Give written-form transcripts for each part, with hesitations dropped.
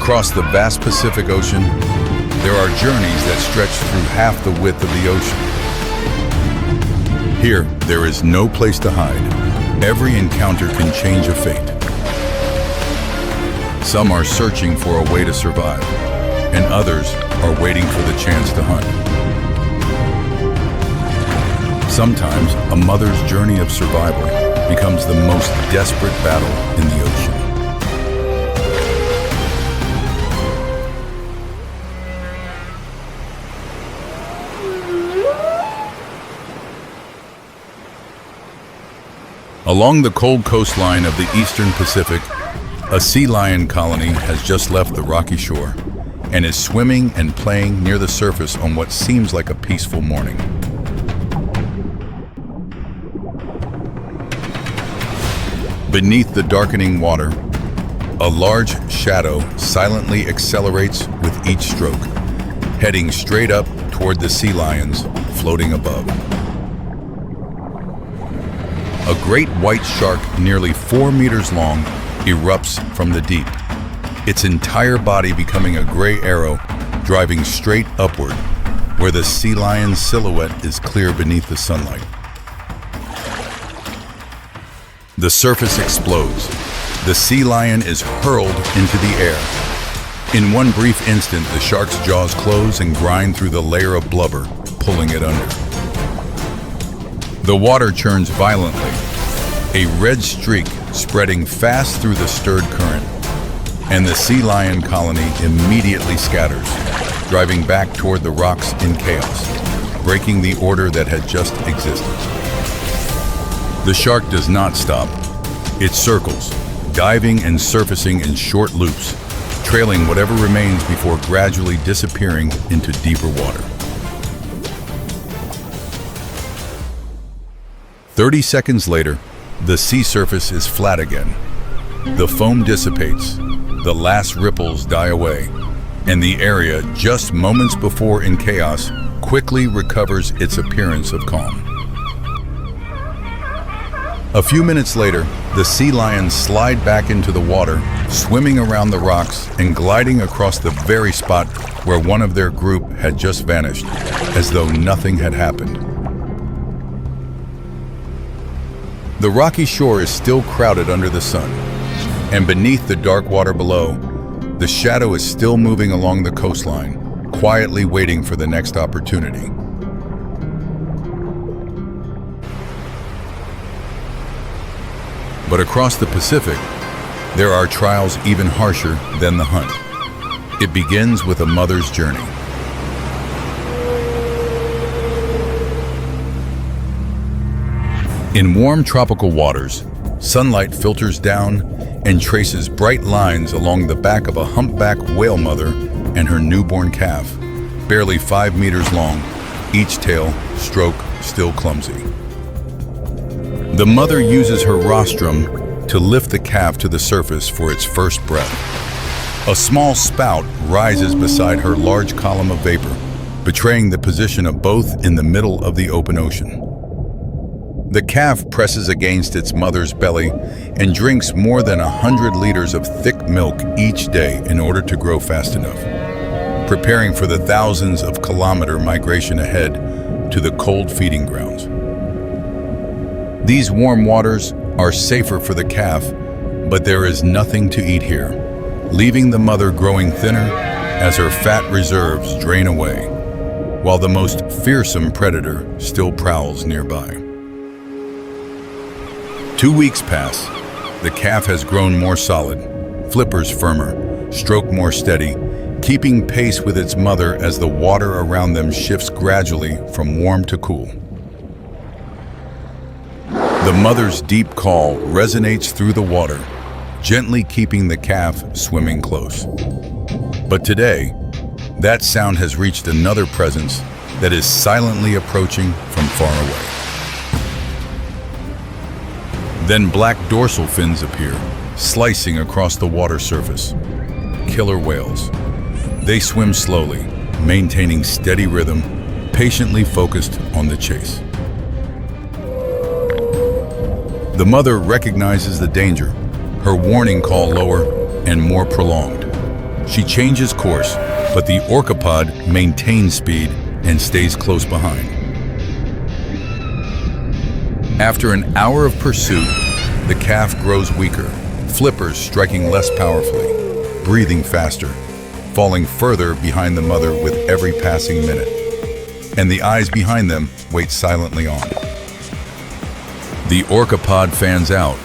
Across the vast Pacific Ocean, there are journeys that stretch through half the width of the ocean. Here, there is no place to hide. Every encounter can change a fate. Some are searching for a way to survive, and others are waiting for the chance to hunt. Sometimes, a mother's journey of survival becomes the most desperate battle in the ocean. Along the cold coastline of the eastern Pacific, a sea lion colony has just left the rocky shore and is swimming and playing near the surface on what seems like a peaceful morning. Beneath the darkening water, a large shadow silently accelerates with each stroke, heading straight up toward the sea lions floating above. A great white shark nearly 4 meters long erupts from the deep, its entire body becoming a gray arrow driving straight upward, where the sea lion's silhouette is clear beneath the sunlight. The surface explodes. The sea lion is hurled into the air. In one brief instant, the shark's jaws close and grind through the layer of blubber, pulling it under. The water churns violently, a red streak spreading fast through the stirred current, and the sea lion colony immediately scatters, driving back toward the rocks in chaos, breaking the order that had just existed. The shark does not stop. It circles, diving and surfacing in short loops, trailing whatever remains before gradually disappearing into deeper water. 30 seconds later, the sea surface is flat again. The foam dissipates, the last ripples die away, and the area, just moments before in chaos, quickly recovers its appearance of calm. A few minutes later, the sea lions slide back into the water, swimming around the rocks and gliding across the very spot where one of their group had just vanished, as though nothing had happened. The rocky shore is still crowded under the sun, and beneath the dark water below, the shadow is still moving along the coastline, quietly waiting for the next opportunity. But across the Pacific, there are trials even harsher than the hunt. It begins with a mother's journey. In warm tropical waters, sunlight filters down and traces bright lines along the back of a humpback whale mother and her newborn calf, barely 5 meters long, each tail stroke still clumsy. The mother uses her rostrum to lift the calf to the surface for its first breath. A small spout rises beside her large column of vapor, betraying the position of both in the middle of the open ocean. The calf presses against its mother's belly and drinks more than 100 liters of thick milk each day in order to grow fast enough, preparing for the thousands of kilometer migration ahead to the cold feeding grounds. These warm waters are safer for the calf, but there is nothing to eat here, leaving the mother growing thinner as her fat reserves drain away, while the most fearsome predator still prowls nearby. 2 weeks pass. The calf has grown more solid, flippers firmer, stroke more steady, keeping pace with its mother as the water around them shifts gradually from warm to cool. The mother's deep call resonates through the water, gently keeping the calf swimming close. But today, that sound has reached another presence that is silently approaching from far away. Then black dorsal fins appear, slicing across the water surface. Killer whales. They swim slowly, maintaining steady rhythm, patiently focused on the chase. The mother recognizes the danger, her warning call lower and more prolonged. She changes course, but the orcapod maintains speed and stays close behind. After an hour of pursuit, the calf grows weaker, flippers striking less powerfully, breathing faster, falling further behind the mother with every passing minute. And the eyes behind them wait silently on. The orcapod fans out,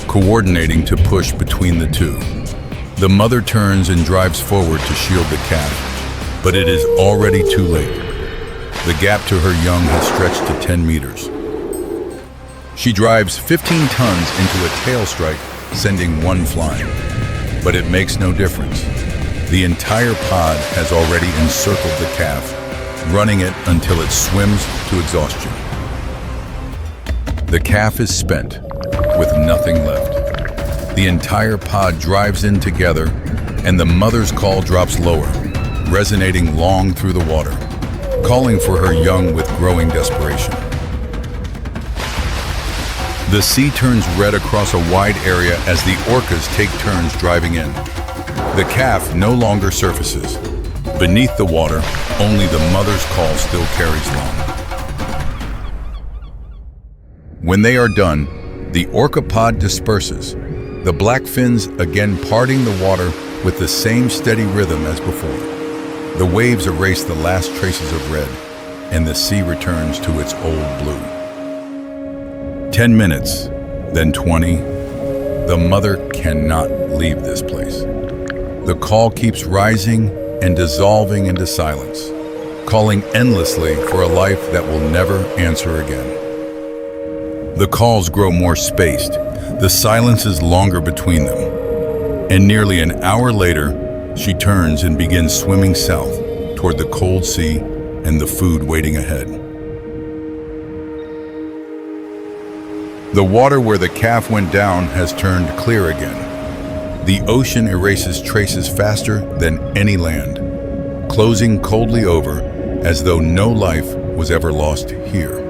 coordinating to push between the two. The mother turns and drives forward to shield the calf, but it is already too late. The gap to her young has stretched to 10 meters. She drives 15 tons into a tail strike, sending one flying. But it makes no difference. The entire pod has already encircled the calf, running it until it swims to exhaustion. The calf is spent, with nothing left. The entire pod drives in together, and the mother's call drops lower, resonating long through the water, calling for her young with growing desperation. The sea turns red across a wide area as the orcas take turns driving in. The calf no longer surfaces. Beneath the water, only the mother's call still carries long. When they are done, the orcapod disperses, the black fins again parting the water with the same steady rhythm as before. The waves erase the last traces of red, and the sea returns to its old blue. 10 minutes, then 20. The mother cannot leave this place. The call keeps rising and dissolving into silence, calling endlessly for a life that will never answer again. The calls grow more spaced, the silence is longer between them, and nearly an hour later, she turns and begins swimming south toward the cold sea and the food waiting ahead. The water where the calf went down has turned clear again. The ocean erases traces faster than any land, closing coldly over as though no life was ever lost here.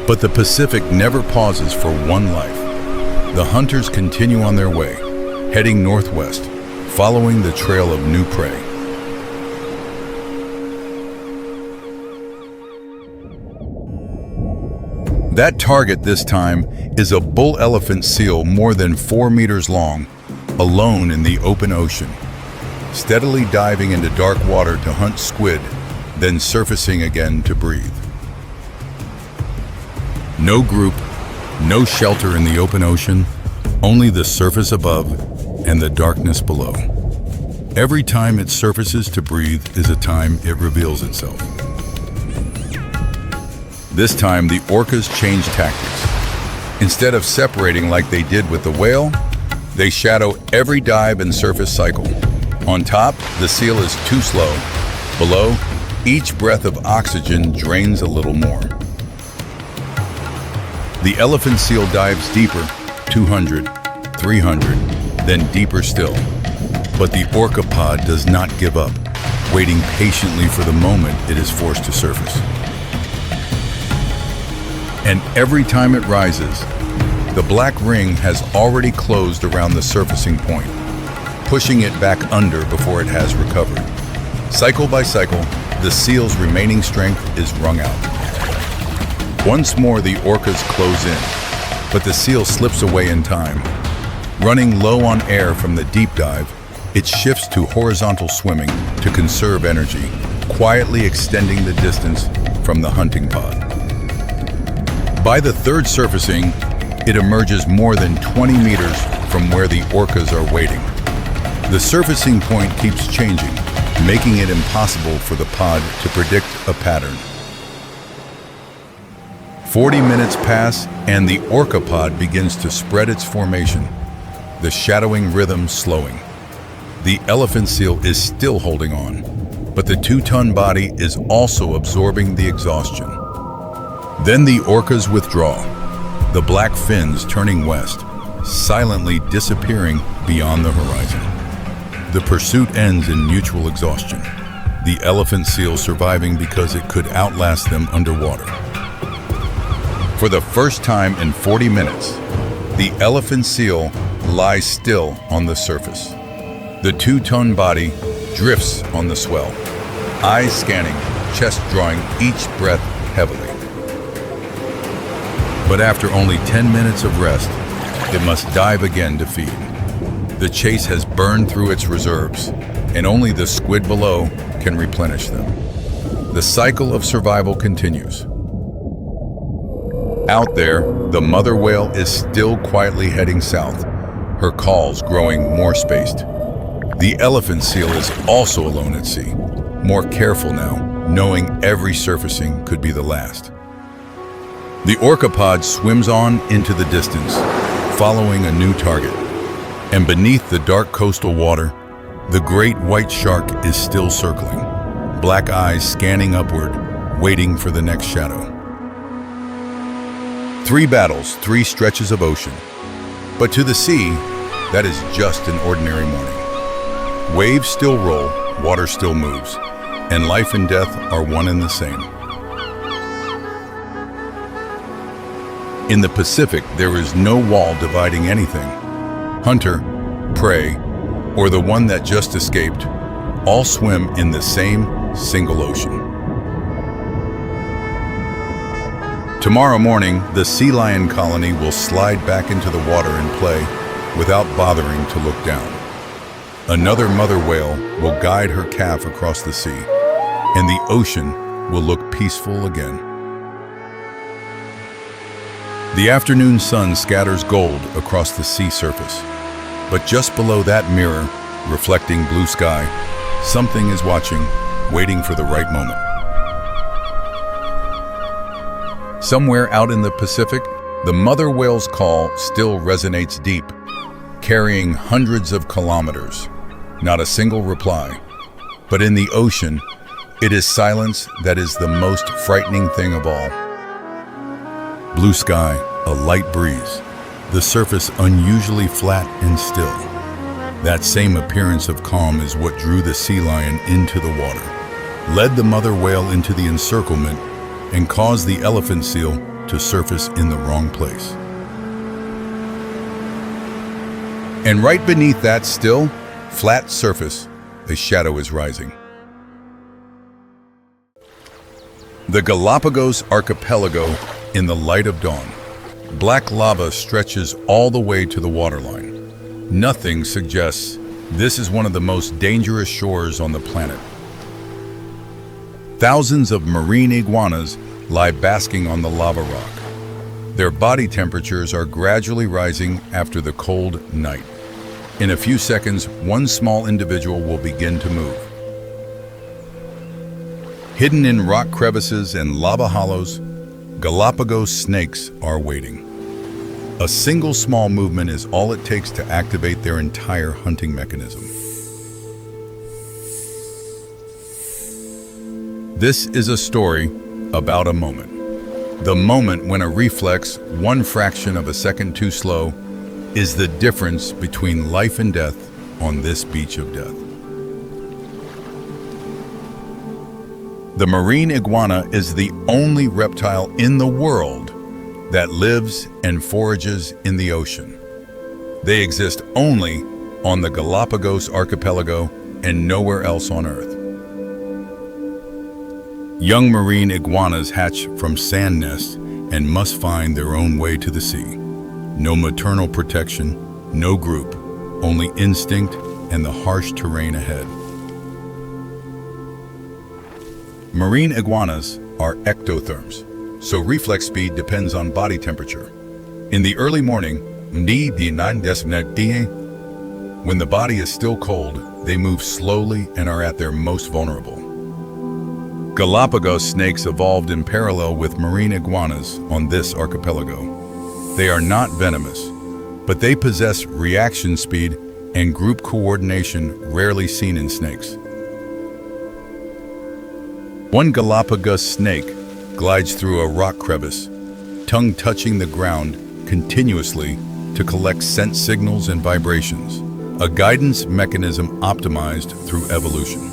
But the Pacific never pauses for one life. The hunters continue on their way, heading northwest, following the trail of new prey. That target this time is a bull elephant seal more than 4 meters long, alone in the open ocean, steadily diving into dark water to hunt squid, then surfacing again to breathe. No group, no shelter in the open ocean, only the surface above and the darkness below. Every time it surfaces to breathe is a time it reveals itself. This time, the orcas change tactics. Instead of separating like they did with the whale, they shadow every dive and surface cycle. On top, the seal is too slow. Below, each breath of oxygen drains a little more. The elephant seal dives deeper, 200, 300, then deeper still. But the orcapod does not give up, waiting patiently for the moment it is forced to surface. And every time it rises, the black ring has already closed around the surfacing point, pushing it back under before it has recovered. Cycle by cycle, the seal's remaining strength is wrung out. Once more, the orcas close in, but the seal slips away in time. Running low on air from the deep dive, it shifts to horizontal swimming to conserve energy, quietly extending the distance from the hunting pod. By the third surfacing, it emerges more than 20 meters from where the orcas are waiting. The surfacing point keeps changing, making it impossible for the pod to predict a pattern. 40 minutes pass, and the orcapod begins to spread its formation, the shadowing rhythm slowing. The elephant seal is still holding on, but the 2-ton body is also absorbing the exhaustion. Then the orcas withdraw, the black fins turning west, silently disappearing beyond the horizon. The pursuit ends in mutual exhaustion, the elephant seal surviving because it could outlast them underwater. For the first time in 40 minutes, the elephant seal lies still on the surface. The 2-ton body drifts on the swell, eyes scanning, chest drawing each breath heavily. But after only 10 minutes of rest, it must dive again to feed. The chase has burned through its reserves, and only the squid below can replenish them. The cycle of survival continues. Out there, the mother whale is still quietly heading south, her calls growing more spaced. The elephant seal is also alone at sea, more careful now, knowing every surfacing could be the last. The orcapod swims on into the distance, following a new target. And beneath the dark coastal water, the great white shark is still circling, black eyes scanning upward, waiting for the next shadow. 3 battles, 3 stretches of ocean. But to the sea, that is just an ordinary morning. Waves still roll, water still moves, and life and death are one and the same. In the Pacific, there is no wall dividing anything. Hunter, prey, or the one that just escaped, all swim in the same single ocean. Tomorrow morning, the sea lion colony will slide back into the water and play without bothering to look down. Another mother whale will guide her calf across the sea, and the ocean will look peaceful again. The afternoon sun scatters gold across the sea surface, but just below that mirror, reflecting blue sky, something is watching, waiting for the right moment. Somewhere out in the Pacific, the mother whale's call still resonates deep, carrying hundreds of kilometers. Not a single reply. But in the ocean, it is silence that is the most frightening thing of all. Blue sky, a light breeze, the surface unusually flat and still. That same appearance of calm is what drew the sea lion into the water, led the mother whale into the encirclement, and caused the elephant seal to surface in the wrong place. And right beneath that still, flat surface, a shadow is rising. The Galapagos archipelago in the light of dawn. Black lava stretches all the way to the waterline. Nothing suggests this is one of the most dangerous shores on the planet. Thousands of marine iguanas lie basking on the lava rock. Their body temperatures are gradually rising after the cold night. In a few seconds, one small individual will begin to move. Hidden in rock crevices and lava hollows, Galapagos snakes are waiting. A single small movement is all it takes to activate their entire hunting mechanism. This is a story about a moment. The moment when a reflex, one fraction of a second too slow, is the difference between life and death on this beach of death. The marine iguana is the only reptile in the world that lives and forages in the ocean. They exist only on the Galapagos archipelago and nowhere else on Earth. Young marine iguanas hatch from sand nests and must find their own way to the sea. No maternal protection, no group, only instinct and the harsh terrain ahead. Marine iguanas are ectotherms, so reflex speed depends on body temperature. In the early morning, when the body is still cold, they move slowly and are at their most vulnerable. Galapagos snakes evolved in parallel with marine iguanas on this archipelago. They are not venomous, but they possess reaction speed and group coordination rarely seen in snakes. One Galapagos snake glides through a rock crevice, tongue touching the ground continuously to collect scent signals and vibrations, a guidance mechanism optimized through evolution.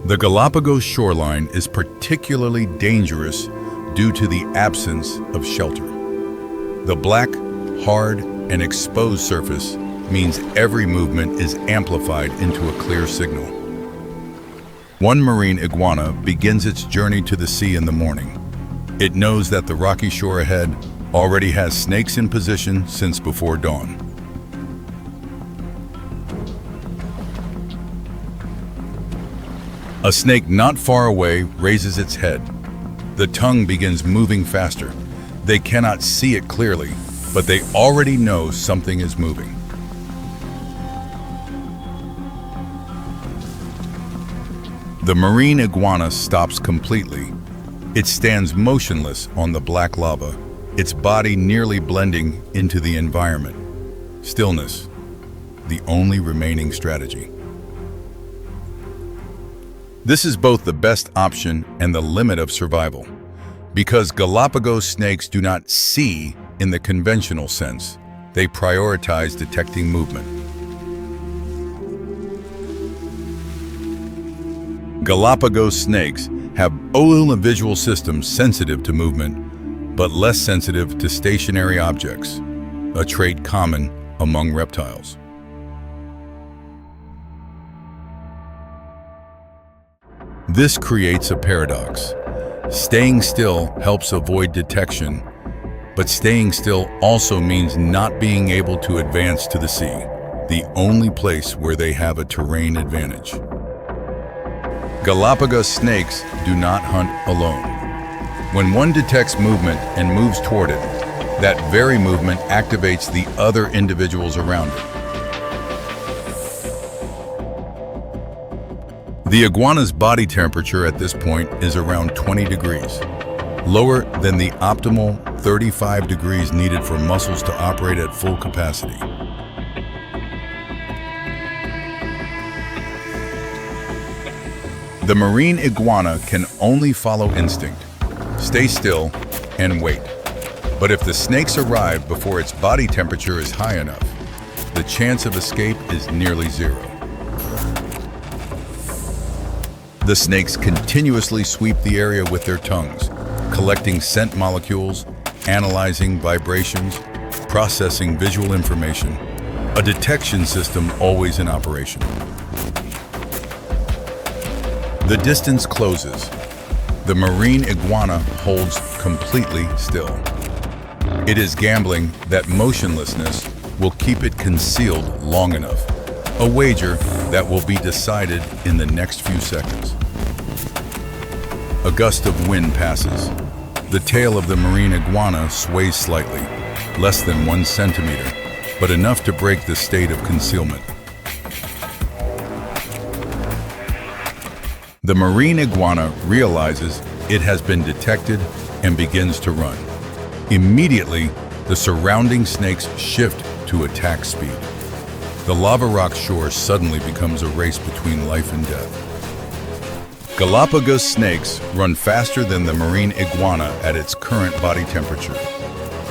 The Galapagos shoreline is particularly dangerous due to the absence of shelter. The black, hard, and exposed surface means every movement is amplified into a clear signal. One marine iguana begins its journey to the sea in the morning. It knows that the rocky shore ahead already has snakes in position since before dawn. A snake not far away raises its head. The tongue begins moving faster. They cannot see it clearly, but they already know something is moving. The marine iguana stops completely. It stands motionless on the black lava, its body nearly blending into the environment. Stillness, the only remaining strategy. This is both the best option and the limit of survival, because Galapagos snakes do not see in the conventional sense. They prioritize detecting movement. Galapagos snakes have visual systems sensitive to movement, but less sensitive to stationary objects, a trait common among reptiles. This creates a paradox. Staying still helps avoid detection, but staying still also means not being able to advance to the sea, the only place where they have a terrain advantage. Galapagos snakes do not hunt alone. When one detects movement and moves toward it, that very movement activates the other individuals around it. The iguana's body temperature at this point is around 20 degrees, lower than the optimal 35 degrees needed for muscles to operate at full capacity. The marine iguana can only follow instinct, stay still, and wait. But if the snakes arrive before its body temperature is high enough, the chance of escape is nearly zero. The snakes continuously sweep the area with their tongues, collecting scent molecules, analyzing vibrations, processing visual information, a detection system always in operation. The distance closes. The marine iguana holds completely still. It is gambling that motionlessness will keep it concealed long enough, a wager that will be decided in the next few seconds. A gust of wind passes. The tail of the marine iguana sways slightly, less than 1 centimeter, but enough to break the state of concealment. The marine iguana realizes it has been detected and begins to run. Immediately, the surrounding snakes shift to attack speed. The lava rock shore suddenly becomes a race between life and death. Galapagos snakes run faster than the marine iguana at its current body temperature.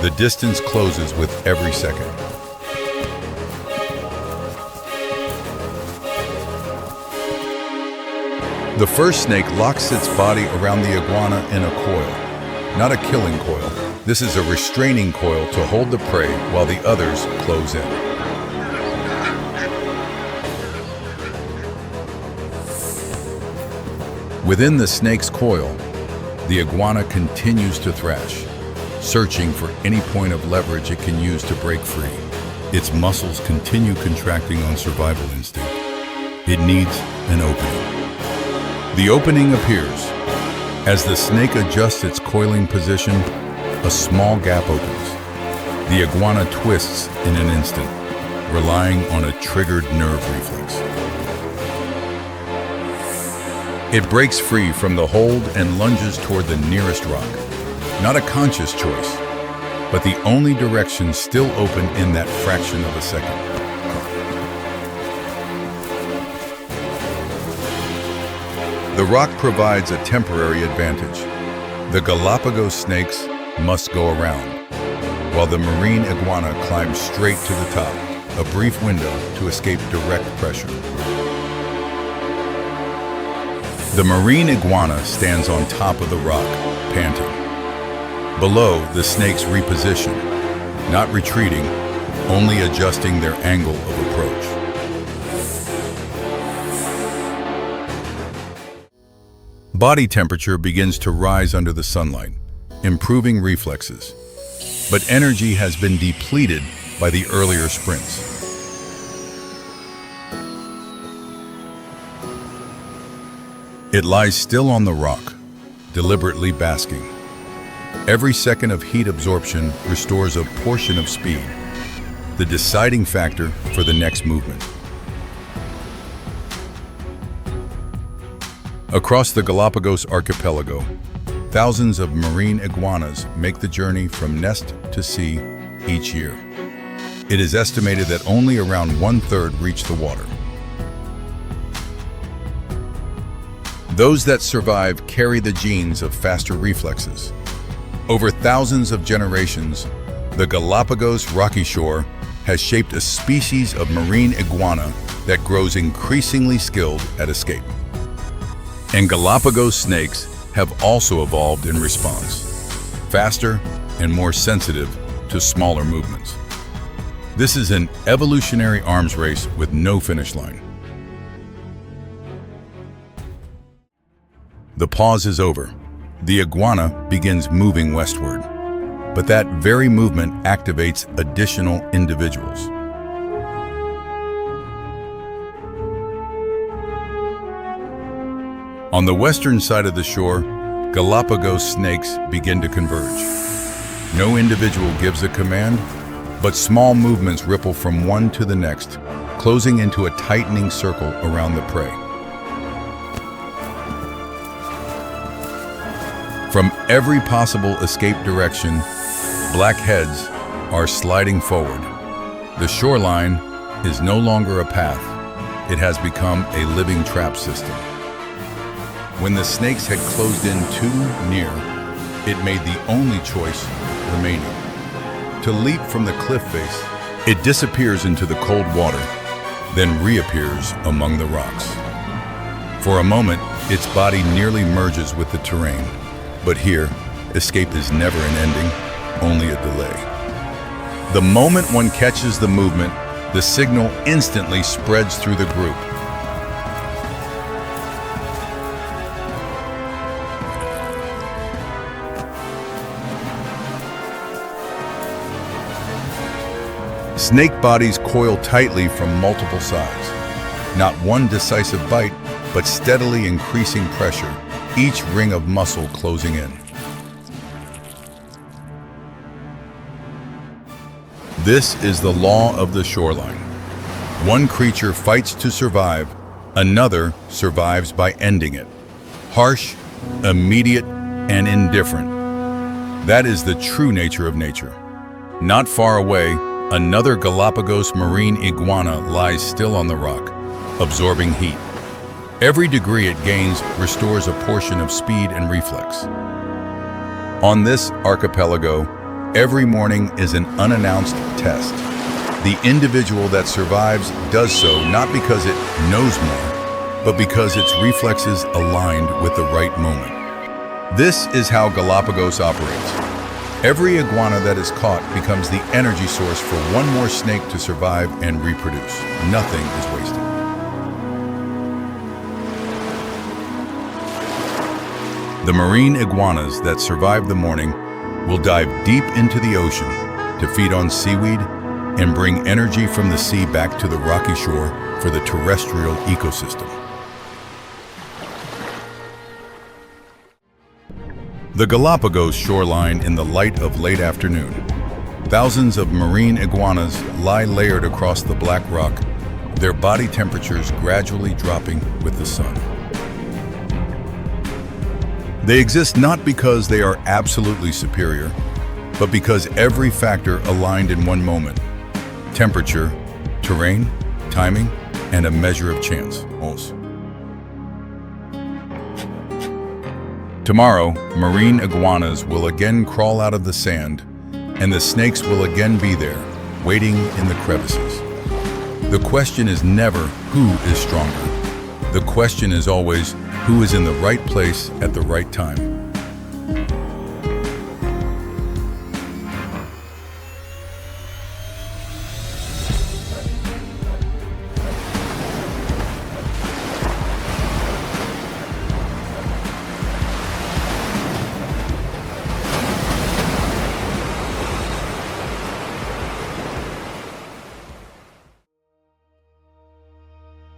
The distance closes with every second. The first snake locks its body around the iguana in a coil. Not a killing coil. This is a restraining coil to hold the prey while the others close in. Within the snake's coil, the iguana continues to thrash, searching for any point of leverage it can use to break free. Its muscles continue contracting on survival instinct. It needs an opening. The opening appears. As the snake adjusts its coiling position, a small gap opens. The iguana twists in an instant, relying on a triggered nerve reflex. It breaks free from the hold and lunges toward the nearest rock. Not a conscious choice, but the only direction still open in that fraction of a second. The rock provides a temporary advantage. The Galapagos snakes must go around, while the marine iguana climbs straight to the top, a brief window to escape direct pressure. The marine iguana stands on top of the rock, panting. Below, the snakes reposition, not retreating, only adjusting their angle of approach. Body temperature begins to rise under the sunlight, improving reflexes. But energy has been depleted by the earlier sprints. It lies still on the rock, deliberately basking. Every second of heat absorption restores a portion of speed, the deciding factor for the next movement. Across the Galapagos archipelago, thousands of marine iguanas make the journey from nest to sea each year. It is estimated that only around 1/3 reach the water. Those that survive carry the genes of faster reflexes. Over thousands of generations, the Galapagos rocky shore has shaped a species of marine iguana that grows increasingly skilled at escape. And Galapagos snakes have also evolved in response, faster and more sensitive to smaller movements. This is an evolutionary arms race with no finish line. The pause is over. The iguana begins moving westward, but that very movement activates additional individuals. On the western side of the shore, Galapagos snakes begin to converge. No individual gives a command, but small movements ripple from one to the next, closing into a tightening circle around the prey. From every possible escape direction, black heads are sliding forward. The shoreline is no longer a path. It has become a living trap system. When the snakes had closed in too near, it made the only choice remaining. To leap from the cliff face, it disappears into the cold water, then reappears among the rocks. For a moment, its body nearly merges with the terrain. But here, escape is never an ending, only a delay. The moment one catches the movement, the signal instantly spreads through the group. Snake bodies coil tightly from multiple sides. Not one decisive bite, but steadily increasing pressure, each ring of muscle closing in. This is the law of the shoreline. One creature fights to survive, another survives by ending it. Harsh, immediate, and indifferent. That is the true nature of nature. Not far away, another Galapagos marine iguana lies still on the rock, absorbing heat. Every degree it gains restores a portion of speed and reflex. On this archipelago, every morning is an unannounced test. The individual that survives does so not because it knows more, but because its reflexes aligned with the right moment. This is how Galapagos operates. Every iguana that is caught becomes the energy source for one more snake to survive and reproduce. Nothing is wasted. The marine iguanas that survive the morning will dive deep into the ocean to feed on seaweed and bring energy from the sea back to the rocky shore for the terrestrial ecosystem. The Galapagos shoreline in the light of late afternoon. Thousands of marine iguanas lie layered across the black rock, their body temperatures gradually dropping with the sun. They exist not because they are absolutely superior, but because every factor aligned in one moment: temperature, terrain, timing, and a measure of chance. Tomorrow, marine iguanas will again crawl out of the sand, and the snakes will again be there, waiting in the crevices. The question is never who is stronger. The question is always who is in the right place at the right time.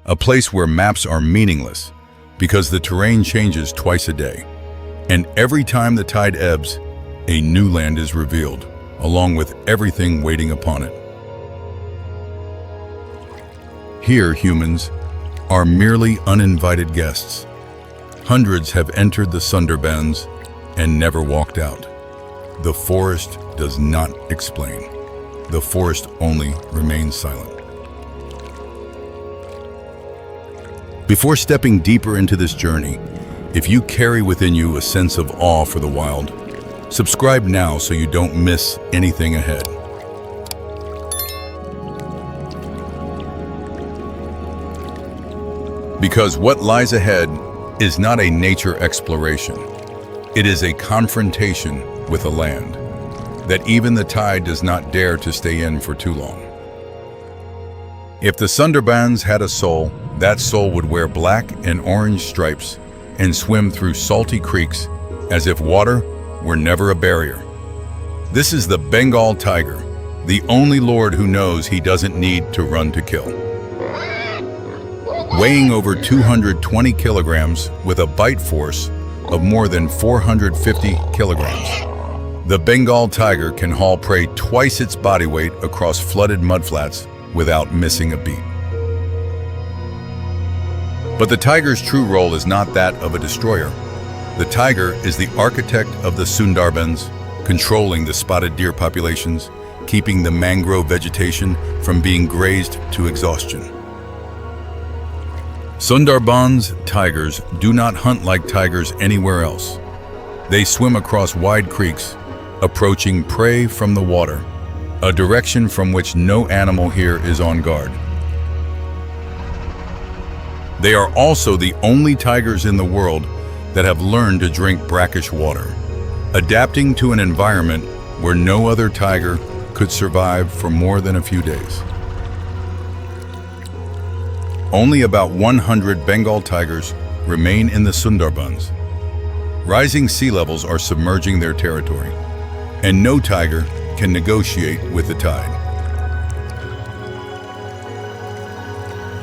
a place where maps are meaningless because the terrain changes twice a day. And every time the tide ebbs, a new land is revealed, along with everything waiting upon it. Here, humans are merely uninvited guests. Hundreds have entered the Sundarbans and never walked out. The forest does not explain. The forest only remains silent. Before stepping deeper into this journey, if you carry within you a sense of awe for the wild, subscribe now so you don't miss anything ahead. Because what lies ahead is not a nature exploration. It is a confrontation with a land that even the tide does not dare to stay in for too long. If the Sundarbans had a soul, that soul would wear black and orange stripes and swim through salty creeks as if water were never a barrier. This is the Bengal tiger, the only lord who knows he doesn't need to run to kill. Weighing over 220 kilograms with a bite force of more than 450 kilograms, the Bengal tiger can haul prey twice its body weight across flooded mudflats without missing a beat. But the tiger's true role is not that of a destroyer. The tiger is the architect of the Sundarbans, controlling the spotted deer populations, keeping the mangrove vegetation from being grazed to exhaustion. Sundarbans tigers do not hunt like tigers anywhere else. They swim across wide creeks, approaching prey from the water, a direction from which no animal here is on guard. They are also the only tigers in the world that have learned to drink brackish water, adapting to an environment where no other tiger could survive for more than a few days. Only about 100 Bengal tigers remain in the Sundarbans. Rising sea levels are submerging their territory, and no tiger can negotiate with the tide.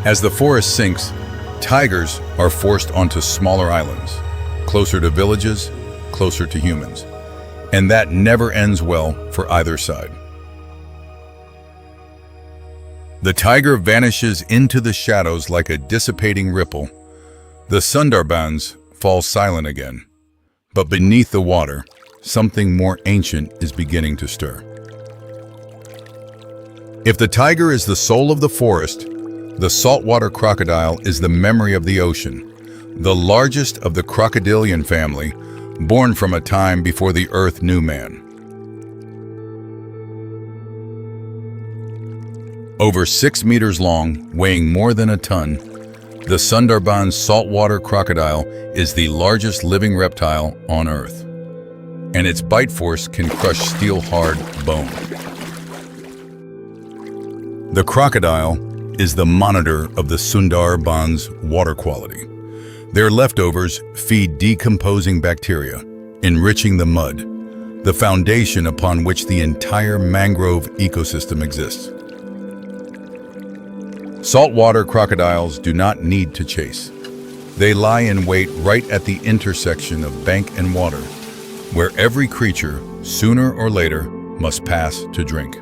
As the forest sinks, tigers are forced onto smaller islands, closer to villages, closer to humans, and that never ends well for either side. The tiger vanishes into the shadows like a dissipating ripple. The Sundarbans fall silent again, but beneath the water, something more ancient is beginning to stir. If the tiger is the soul of the forest, the saltwater crocodile is the memory of the ocean, the largest of the crocodilian family, born from a time before the earth knew man. Over 6 meters long, weighing more than a ton, the Sundarbans saltwater crocodile is the largest living reptile on Earth, and its bite force can crush steel-hard bone. The crocodile is the monitor of the Sundarbans' water quality. Their leftovers feed decomposing bacteria, enriching the mud, the foundation upon which the entire mangrove ecosystem exists. Saltwater crocodiles do not need to chase. They lie in wait right at the intersection of bank and water, where every creature, sooner or later, must pass to drink.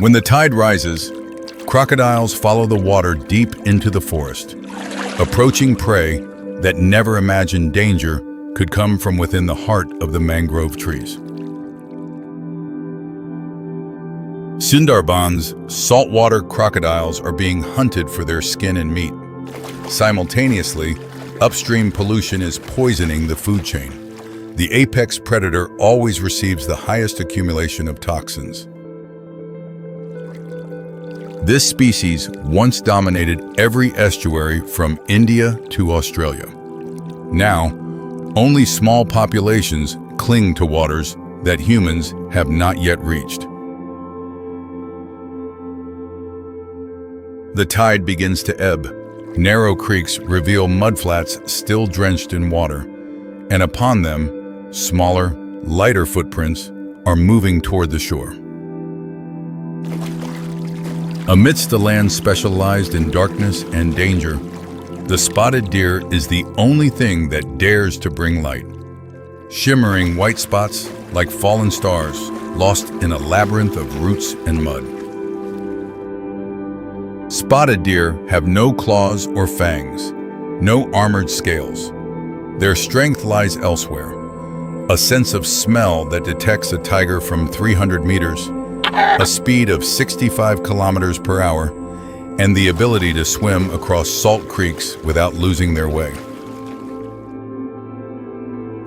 When the tide rises, crocodiles follow the water deep into the forest, approaching prey that never imagined danger could come from within the heart of the mangrove trees. Sundarbans' saltwater crocodiles are being hunted for their skin and meat. Simultaneously, upstream pollution is poisoning the food chain. The apex predator always receives the highest accumulation of toxins. This species once dominated every estuary from India to Australia. Now, only small populations cling to waters that humans have not yet reached. The tide begins to ebb. Narrow creeks reveal mudflats still drenched in water, and upon them, smaller, lighter footprints are moving toward the shore. Amidst a land specialized in darkness and danger, the spotted deer is the only thing that dares to bring light. Shimmering white spots like fallen stars, lost in a labyrinth of roots and mud. Spotted deer have no claws or fangs, no armored scales. Their strength lies elsewhere. A sense of smell that detects a tiger from 300 meters, a speed of 65 kilometers per hour, and the ability to swim across salt creeks without losing their way.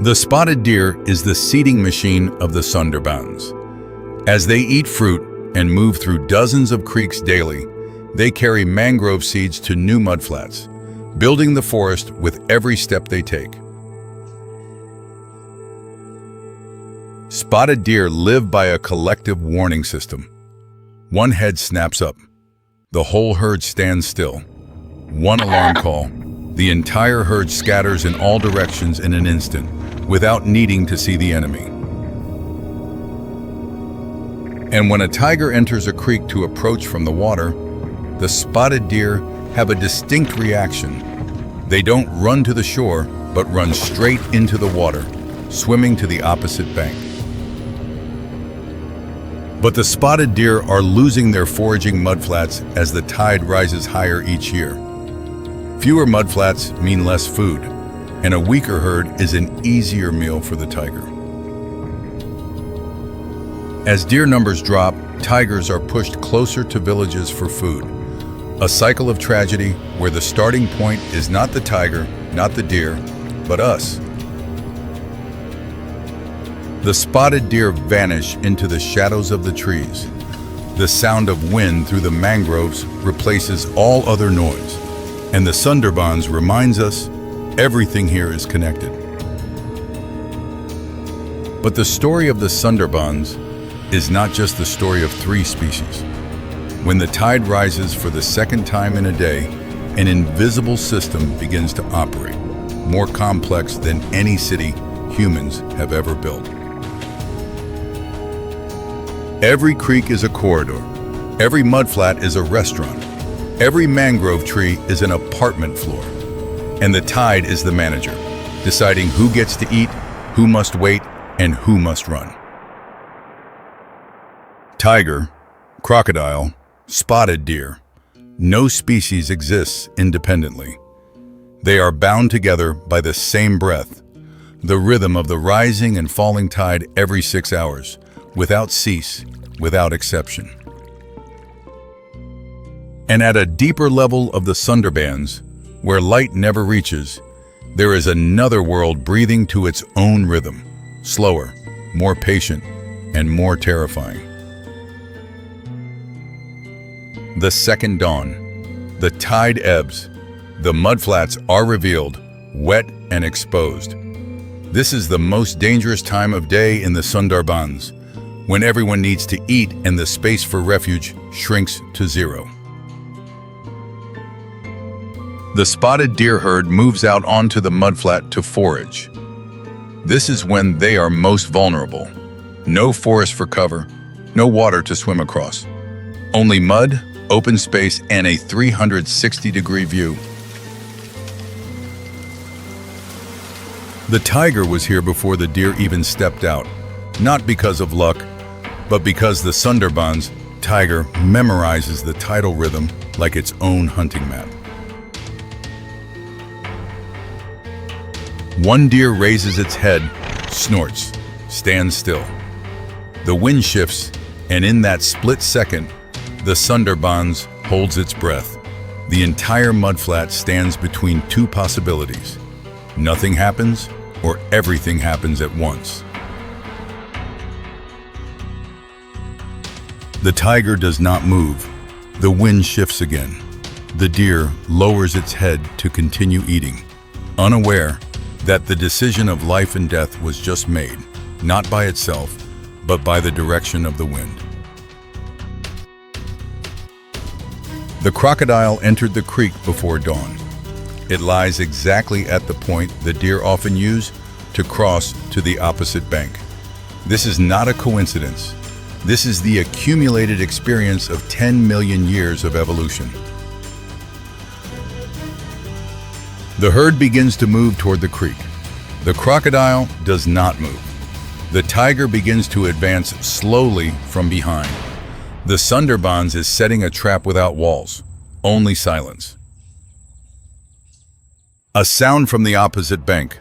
The spotted deer is the seeding machine of the Sundarbans. As they eat fruit and move through dozens of creeks daily, they carry mangrove seeds to new mudflats, building the forest with every step they take. Spotted deer live by a collective warning system. One head snaps up. The whole herd stands still. One alarm call. The entire herd scatters in all directions in an instant, without needing to see the enemy. And when a tiger enters a creek to approach from the water, the spotted deer have a distinct reaction. They don't run to the shore, but run straight into the water, swimming to the opposite bank. But the spotted deer are losing their foraging mudflats as the tide rises higher each year. Fewer mudflats mean less food, and a weaker herd is an easier meal for the tiger. As deer numbers drop, tigers are pushed closer to villages for food. A cycle of tragedy where the starting point is not the tiger, not the deer, but us. The spotted deer vanish into the shadows of the trees. The sound of wind through the mangroves replaces all other noise, and the Sundarbans reminds us everything here is connected. But the story of the Sundarbans is not just the story of three species. When the tide rises for the second time in a day, an invisible system begins to operate, more complex than any city humans have ever built. Every creek is a corridor. Every mudflat is a restaurant. Every mangrove tree is an apartment floor. And the tide is the manager, deciding who gets to eat, who must wait, and who must run. Tiger, crocodile, spotted deer. No species exists independently. They are bound together by the same breath, the rhythm of the rising and falling tide every 6 hours, without cease, without exception. And at a deeper level of the Sundarbans, where light never reaches, there is another world breathing to its own rhythm, slower, more patient, and more terrifying. The second dawn. The tide ebbs. The mudflats are revealed, wet and exposed. This is the most dangerous time of day in the Sundarbans, when everyone needs to eat and the space for refuge shrinks to zero. The spotted deer herd moves out onto the mudflat to forage. This is when they are most vulnerable. No forest for cover, no water to swim across. Only mud, open space, and a 360-degree view. The tiger was here before the deer even stepped out, not because of luck, but because the Sundarbans tiger memorizes the tidal rhythm like its own hunting map. One deer raises its head, snorts, stands still. The wind shifts, and in that split second, the Sundarbans holds its breath. The entire mudflat stands between two possibilities. Nothing happens, or everything happens at once. The tiger does not move. The wind shifts again. The deer lowers its head to continue eating, unaware that the decision of life and death was just made, not by itself, but by the direction of the wind. The crocodile entered the creek before dawn. It lies exactly at the point the deer often use to cross to the opposite bank. This is not a coincidence. This is the accumulated experience of 10 million years of evolution. The herd begins to move toward the creek. The crocodile does not move. The tiger begins to advance slowly from behind. The Sundarbans is setting a trap without walls, only silence. A sound from the opposite bank.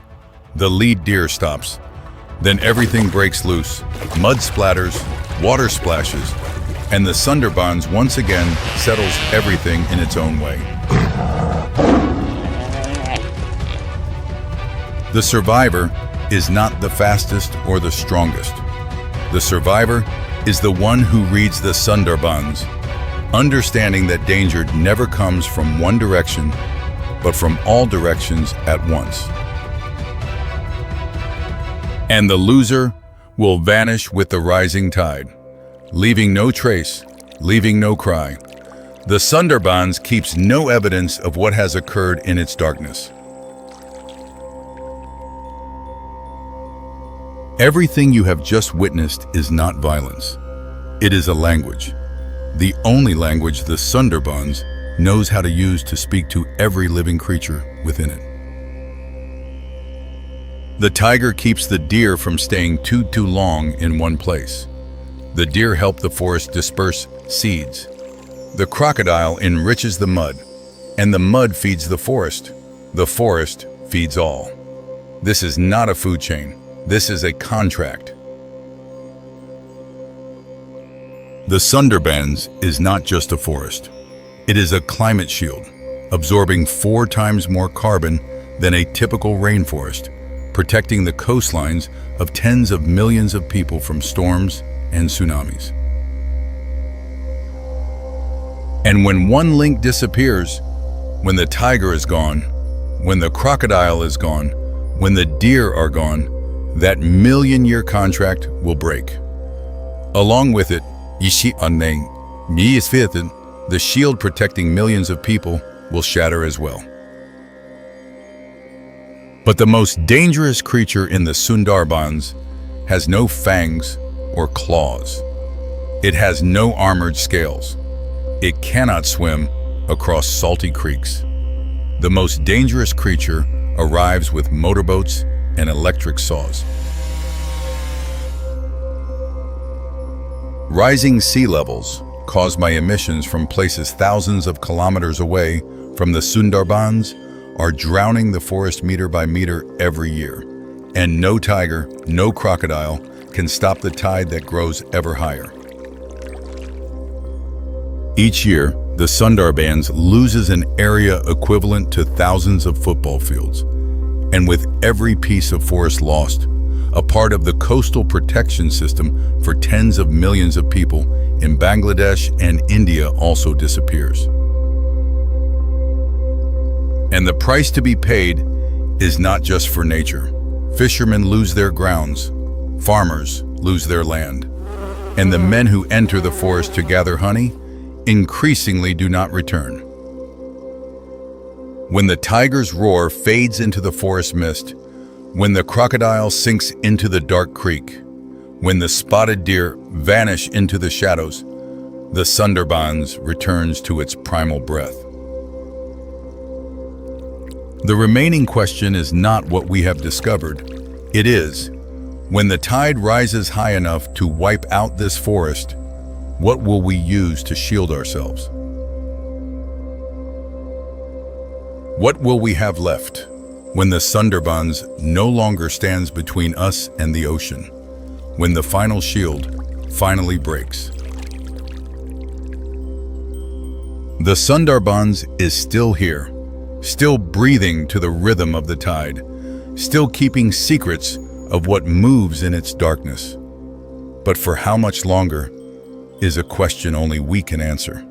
The lead deer stops. Then everything breaks loose. Mud splatters, water splashes, and the Sundarbans once again settles everything in its own way. The survivor is not the fastest or the strongest. The survivor is the one who reads the Sundarbans, understanding that danger never comes from one direction, but from all directions at once. And the loser will vanish with the rising tide, leaving no trace, leaving no cry. The Sundarbans keeps no evidence of what has occurred in its darkness. Everything you have just witnessed is not violence. It is a language. The only language the Sundarbans knows how to use to speak to every living creature within it. The tiger keeps the deer from staying too long in one place. The deer help the forest disperse seeds. The crocodile enriches the mud, and the mud feeds the forest. The forest feeds all. This is not a food chain. This is a contract. The Sundarbans is not just a forest. It is a climate shield, absorbing 4 times more carbon than a typical rainforest, protecting the coastlines of tens of millions of people from storms and tsunamis. And when one link disappears, when the tiger is gone, when the crocodile is gone, when the deer are gone, that million-year contract will break. Along with it, the shield protecting millions of people will shatter as well. But the most dangerous creature in the Sundarbans has no fangs or claws. It has no armored scales. It cannot swim across salty creeks. The most dangerous creature arrives with motorboats and electric saws. Rising sea levels caused by emissions from places thousands of kilometers away from the Sundarbans are drowning the forest meter by meter every year. And no tiger, no crocodile can stop the tide that grows ever higher. Each year, the Sundarbans loses an area equivalent to thousands of football fields. And with every piece of forest lost, a part of the coastal protection system for tens of millions of people in Bangladesh and India also disappears. And the price to be paid is not just for nature. Fishermen lose their grounds, farmers lose their land, and the men who enter the forest to gather honey increasingly do not return. When the tiger's roar fades into the forest mist, when the crocodile sinks into the dark creek, when the spotted deer vanish into the shadows, the Sundarbans returns to its primal breath. The remaining question is not what we have discovered. It is, when the tide rises high enough to wipe out this forest, what will we use to shield ourselves? What will we have left when the Sundarbans no longer stands between us and the ocean, when the final shield finally breaks? The Sundarbans is still here, still breathing to the rhythm of the tide, still keeping secrets of what moves in its darkness. But for how much longer is a question only we can answer.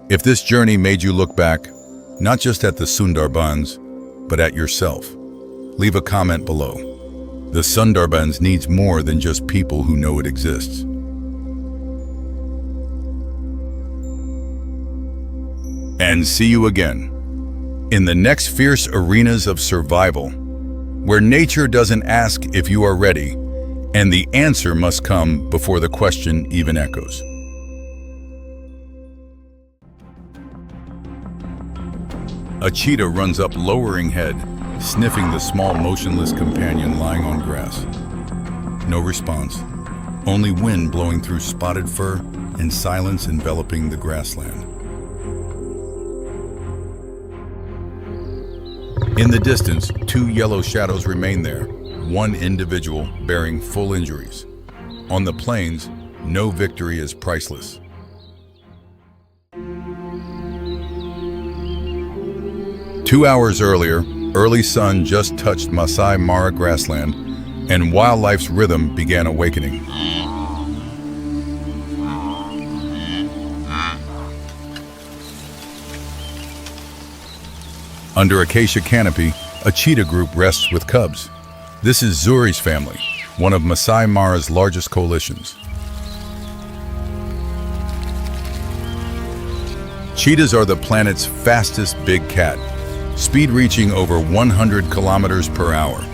If this journey made you look back, not just at the Sundarbans, but at yourself, leave a comment below. The Sundarbans needs more than just people who know it exists. And see you again in the next fierce arenas of survival, where nature doesn't ask if you are ready, And the answer must come before the question even echoes. A cheetah runs up, lowering head, sniffing the small, motionless companion lying on grass. No response, only wind blowing through spotted fur and silence enveloping the grassland. In the distance, two yellow shadows remain there, one individual bearing full injuries. On the plains, no victory is priceless. Two hours earlier, early sun just touched Masai Mara grassland, and wildlife's rhythm began awakening. Under acacia canopy, a cheetah group rests with cubs. This is Zuri's family, one of Masai Mara's largest coalitions. Cheetahs are the planet's fastest big cat, speed reaching over 100 kilometers per hour.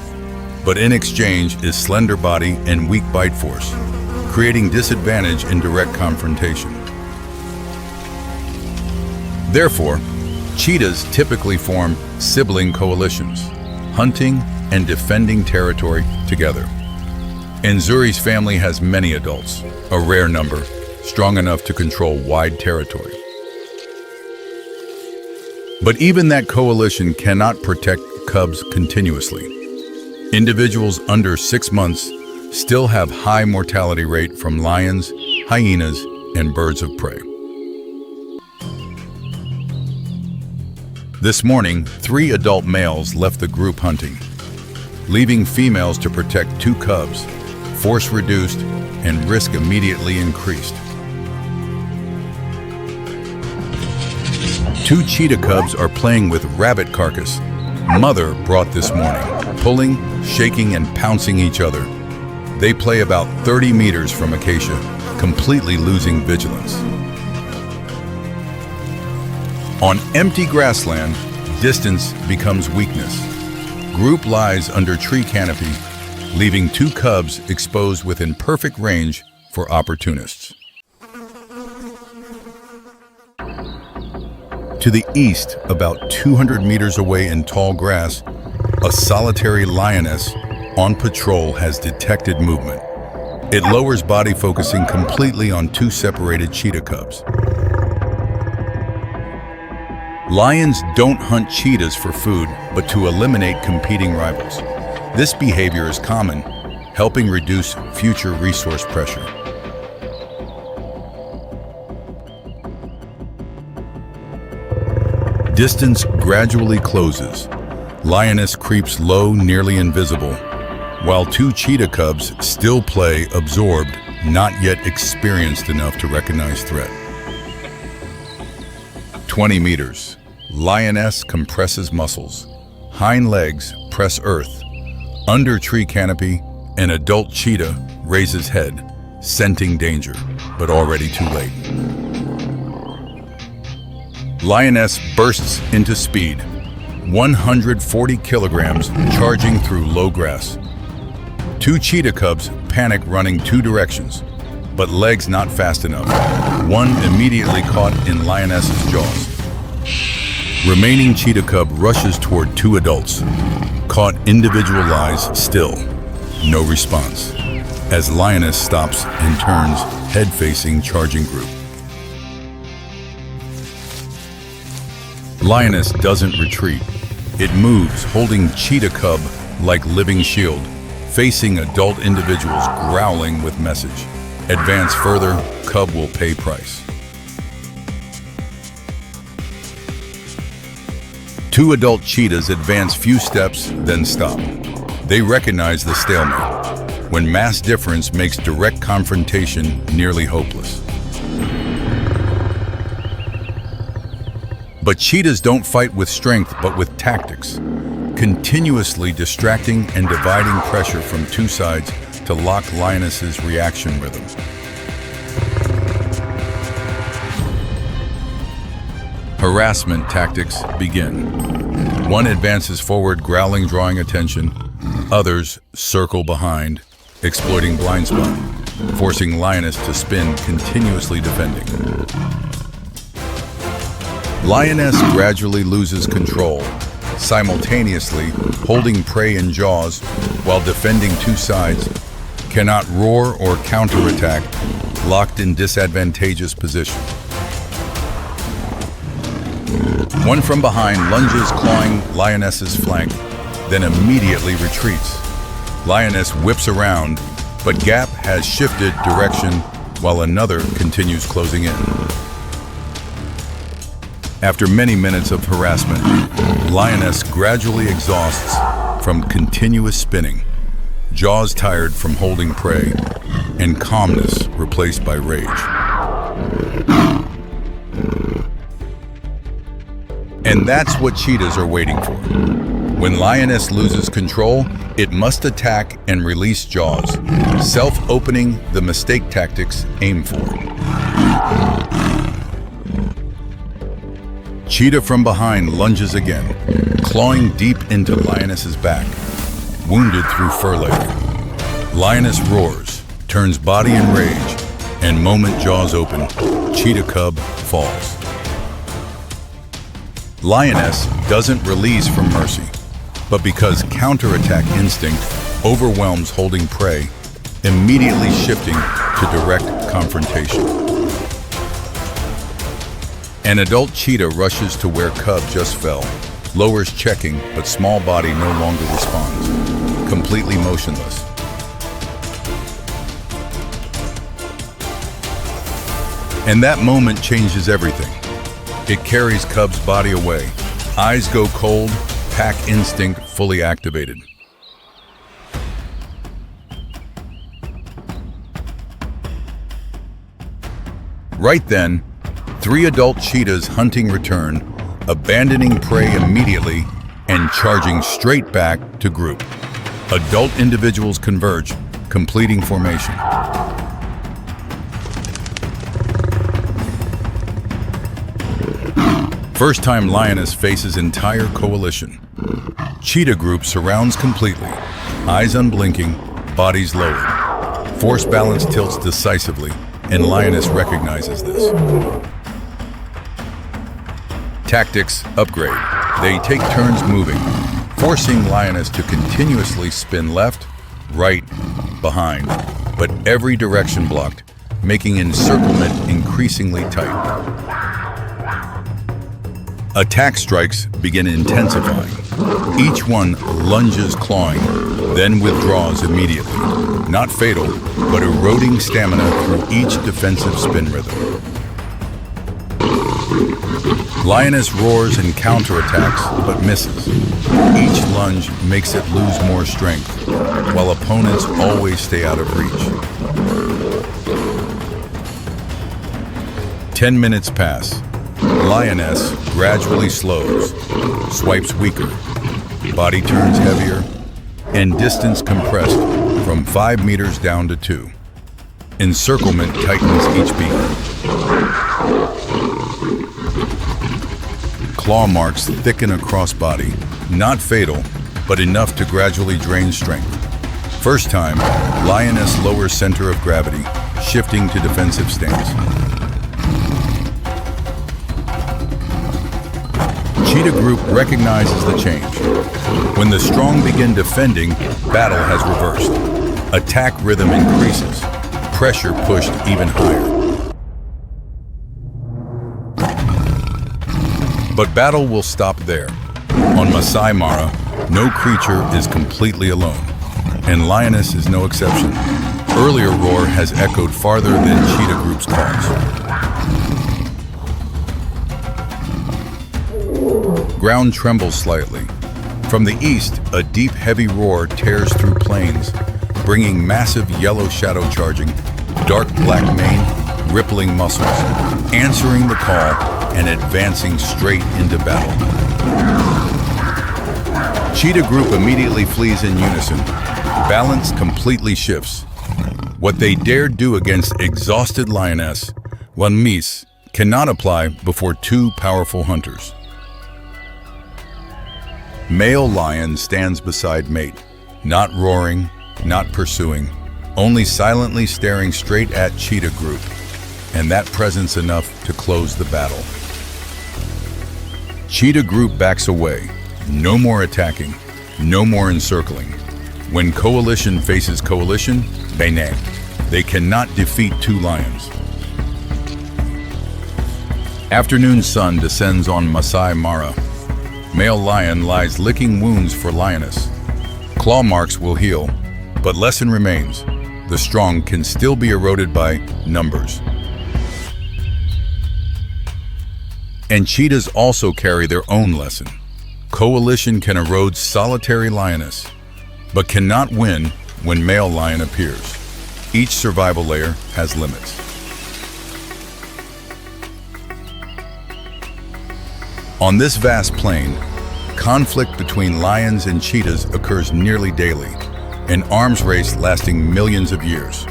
But in exchange is slender body and weak bite force, creating disadvantage in direct confrontation. Therefore, cheetahs typically form sibling coalitions, hunting and defending territory together. And Zuri's family has many adults, a rare number, strong enough to control wide territory. But even that coalition cannot protect cubs continuously. Individuals under 6 months still have high mortality rate from lions, hyenas, and birds of prey. This morning, 3 adult males left the group hunting, leaving females to protect 2 cubs, force reduced and risk immediately increased. 2 cheetah cubs are playing with rabbit carcass. Mother brought this morning, pulling, shaking, and pouncing each other. They play about 30 meters from acacia, completely losing vigilance. On empty grassland, distance becomes weakness. Group lies under tree canopy, leaving 2 cubs exposed within perfect range for opportunists. To the east, about 200 meters away in tall grass, a solitary lioness on patrol has detected movement. It lowers body, focusing completely on 2 separated cheetah cubs. Lions don't hunt cheetahs for food, but to eliminate competing rivals. This behavior is common, helping reduce future resource pressure. Distance gradually closes. Lioness creeps low, nearly invisible, while 2 cheetah cubs still play absorbed, not yet experienced enough to recognize threat. 20 meters. Lioness compresses muscles. Hind legs press earth. Under tree canopy, an adult cheetah raises head, scenting danger, but already too late. Lioness bursts into speed, 140 kilograms charging through low grass. 2 cheetah cubs panic, running 2 directions, but legs not fast enough. One immediately caught in lioness's jaws. Remaining cheetah cub rushes toward 2 adults, caught individualized still. No response, as lioness stops and turns, head facing charging group. Lioness doesn't retreat. It moves, holding cheetah cub like living shield, facing adult individuals growling with message. Advance further, cub will pay price. 2 adult cheetahs advance few steps, then stop. They recognize the stalemate, when mass difference makes direct confrontation nearly hopeless. But cheetahs don't fight with strength, but with tactics, continuously distracting and dividing pressure from 2 sides to lock lioness's reaction rhythm. Harassment tactics begin. One advances forward, growling, drawing attention. Others circle behind, exploiting blind spot, forcing lioness to spin, continuously defending. Lioness gradually loses control, simultaneously holding prey in jaws while defending two sides, cannot roar or counterattack, locked in disadvantageous position. One from behind lunges, clawing lioness's flank, then immediately retreats. Lioness whips around, but gap has shifted direction while another continues closing in. After many minutes of harassment, lioness gradually exhausts from continuous spinning, jaws tired from holding prey, and calmness replaced by rage. And that's what cheetahs are waiting for. When lioness loses control, it must attack and release jaws, self-opening the mistake tactics aim for. Cheetah from behind lunges again, clawing deep into lioness's back, wounded through fur layer. Lioness roars, turns body in rage, and moment jaws open, cheetah cub falls. Lioness doesn't release from mercy, but because counterattack instinct overwhelms holding prey, immediately shifting to direct confrontation. An adult cheetah rushes to where cub just fell, lowers checking, but small body no longer responds, completely motionless. And that moment changes everything. It carries cub's body away. Eyes go cold, pack instinct fully activated. Right then, 3 adult cheetahs hunting return, abandoning prey immediately and charging straight back to group. Adult individuals converge, completing formation. First time lioness faces entire coalition. Cheetah group surrounds completely, eyes unblinking, bodies lowered. Force balance tilts decisively, and lioness recognizes this. Tactics upgrade. They take turns moving, forcing lioness to continuously spin left, right, behind, but every direction blocked, making encirclement increasingly tight. Attack strikes begin intensifying. Each one lunges clawing, then withdraws immediately. Not fatal, but eroding stamina through each defensive spin rhythm. Lioness roars and counterattacks, but misses. Each lunge makes it lose more strength, while opponents always stay out of reach. 10 minutes pass. Lioness gradually slows, swipes weaker, body turns heavier, and distance compressed from 5 meters down to 2. Encirclement tightens each beat. Claw marks thicken across body, not fatal, but enough to gradually drain strength. First time, lioness lowers center of gravity, shifting to defensive stance. Cheetah group recognizes the change. When the strong begin defending, battle has reversed. Attack rhythm increases, pressure pushed even higher. But battle will stop there. On Masai Mara, no creature is completely alone, and lioness is no exception. Earlier roar has echoed farther than cheetah group's calls. Ground trembles slightly. From the east, a deep, heavy roar tears through plains, bringing massive yellow shadow charging, dark black mane, rippling muscles, answering the call and advancing straight into battle. Cheetah group immediately flees in unison. Balance completely shifts. What they dared do against exhausted lioness, one mise, cannot apply before 2 powerful hunters. Male lion stands beside mate, not roaring, not pursuing, only silently staring straight at cheetah group, and that presence enough to close the battle. Cheetah group backs away. No more attacking, no more encircling. When coalition faces coalition, bang, they cannot defeat two lions. Afternoon sun descends on Masai Mara. Male lion lies licking wounds for lioness. Claw marks will heal, but lesson remains. The strong can still be eroded by numbers. And cheetahs also carry their own lesson. Coalition can erode solitary lioness, but cannot win when male lion appears. Each survival layer has limits. On this vast plain, conflict between lions and cheetahs occurs nearly daily, an arms race lasting millions of years.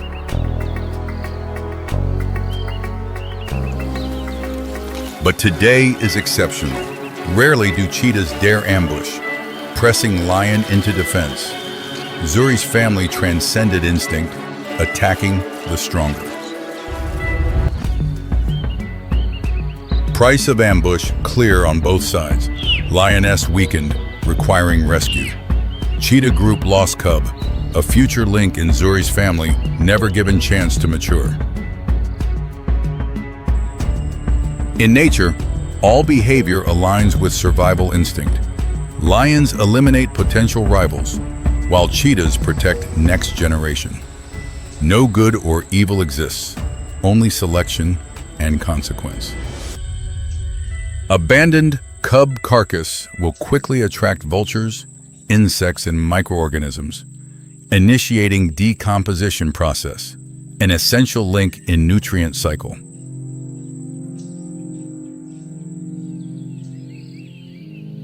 But today is exceptional. Rarely do cheetahs dare ambush, pressing lion into defense. Zuri's family transcended instinct, attacking the stronger. Price of ambush clear on both sides. Lioness weakened, requiring rescue. Cheetah group lost cub, a future link in Zuri's family, never given chance to mature. In nature, all behavior aligns with survival instinct. Lions eliminate potential rivals, while cheetahs protect next generation. No good or evil exists, only selection and consequence. Abandoned cub carcass will quickly attract vultures, insects, and microorganisms, initiating decomposition process, an essential link in nutrient cycle.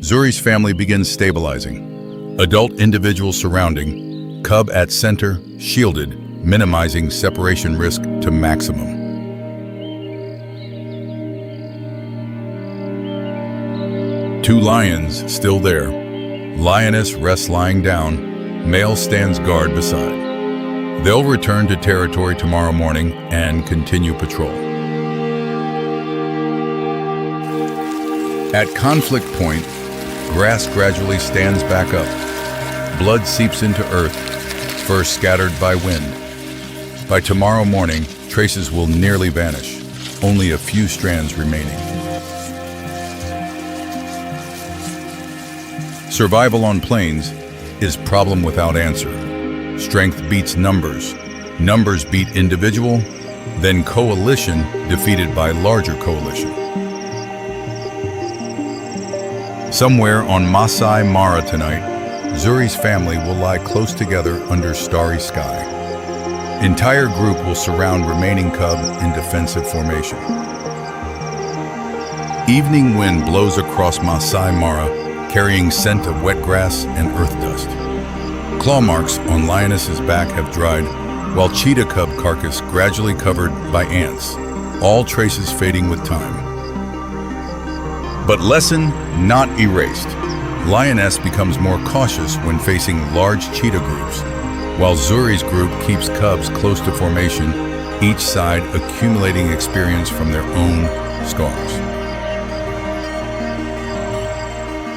Zuri's family begins stabilizing. Adult individual surrounding, cub at center, shielded, minimizing separation risk to maximum. Two lions still there. Lioness rests lying down, male stands guard beside. They'll return to territory tomorrow morning and continue patrol. At conflict point, grass gradually stands back up. Blood seeps into earth, first scattered by wind. By tomorrow morning, traces will nearly vanish, only a few strands remaining. Survival on plains is problem without answer. Strength beats numbers, numbers beat individual, then coalition defeated by larger coalition. Somewhere on Masai Mara tonight, Zuri's family will lie close together under starry sky. Entire group will surround remaining cub in defensive formation. Evening wind blows across Masai Mara, carrying scent of wet grass and earth dust. Claw marks on lioness's back have dried, while cheetah cub carcass gradually covered by ants, all traces fading with time. But lesson not erased. Lioness becomes more cautious when facing large cheetah groups, while Zuri's group keeps cubs close to formation, each side accumulating experience from their own scars.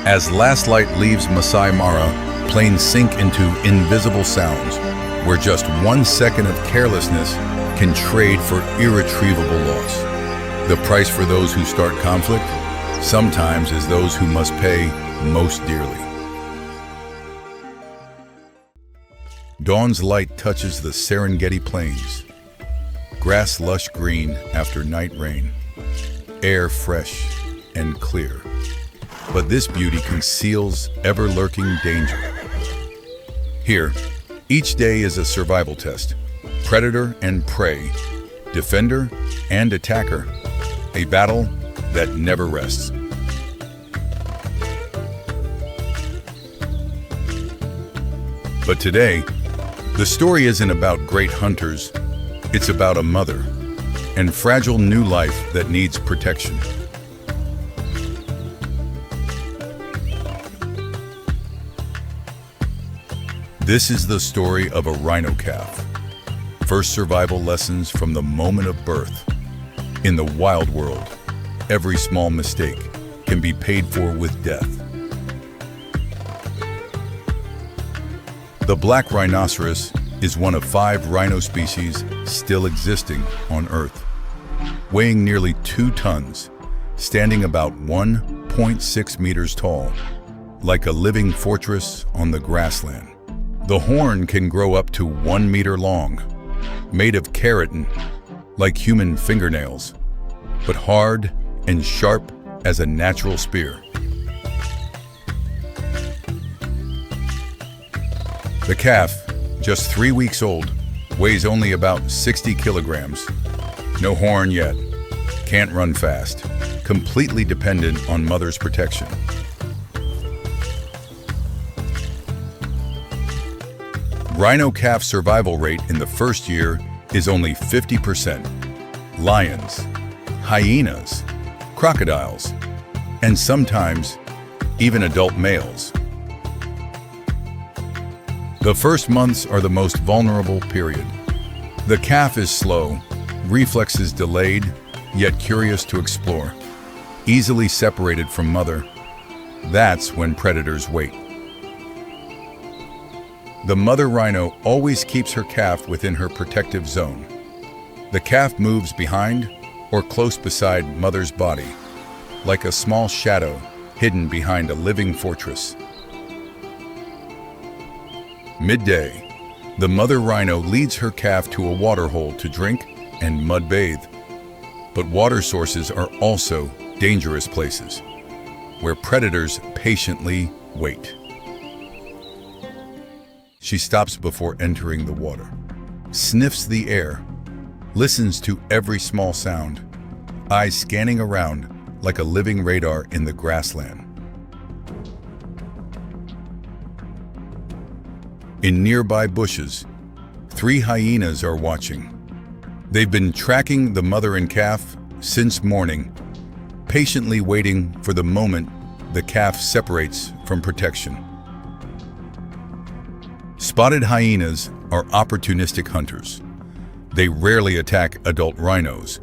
As last light leaves Masai Mara, planes sink into invisible sounds, where just 1 second of carelessness can trade for irretrievable loss. The price for those who start conflict sometimes is those who must pay most dearly. Dawn's light touches the Serengeti plains. Grass lush green after night rain. Air fresh and clear. But this beauty conceals ever-lurking danger. Here, each day is a survival test. Predator and prey, defender and attacker. A battle that never rests. But today, the story isn't about great hunters, it's about a mother and fragile new life that needs protection. This is the story of a rhino calf. First survival lessons from the moment of birth. In the wild world, every small mistake can be paid for with death. The black rhinoceros is one of 5 rhino species still existing on Earth. Weighing nearly 2 tons, standing about 1.6 meters tall, like a living fortress on the grassland. The horn can grow up to 1 meter long, made of keratin, like human fingernails, but hard and sharp as a natural spear. The calf, just 3 weeks old, weighs only about 60 kilograms. No horn yet, can't run fast, completely dependent on mother's protection. Rhino calf survival rate in the first year is only 50%. Lions, hyenas, crocodiles, and sometimes even adult males. The first months are the most vulnerable period. The calf is slow, reflexes delayed, yet curious to explore. Easily separated from mother, that's when predators wait. The mother rhino always keeps her calf within her protective zone. The calf moves behind or close beside mother's body, like a small shadow hidden behind a living fortress. Midday, the mother rhino leads her calf to a waterhole to drink and mud bathe. But water sources are also dangerous places, where predators patiently wait. She stops before entering the water, sniffs the air, listens to every small sound, eyes scanning around like a living radar in the grassland. In nearby bushes, 3 hyenas are watching. They've been tracking the mother and calf since morning, patiently waiting for the moment the calf separates from protection. Spotted hyenas are opportunistic hunters. They rarely attack adult rhinos,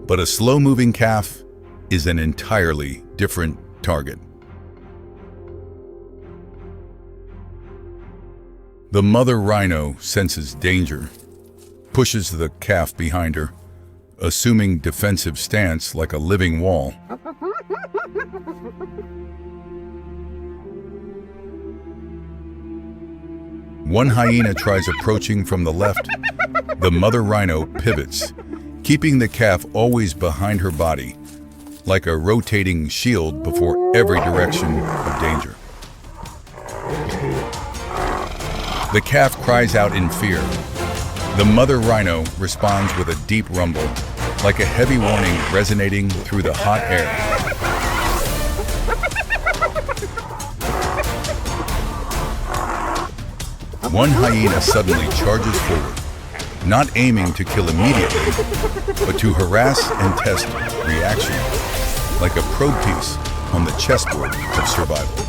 but a slow-moving calf is an entirely different target. The mother rhino senses danger, pushes the calf behind her, assuming defensive stance like a living wall. One hyena tries approaching from the left. The mother rhino pivots, keeping the calf always behind her body, like a rotating shield before every direction of danger. The calf cries out in fear. The mother rhino responds with a deep rumble, like a heavy warning resonating through the hot air. One hyena suddenly charges forward, not aiming to kill immediately, but to harass and test reaction, like a probe piece on the chessboard of survival.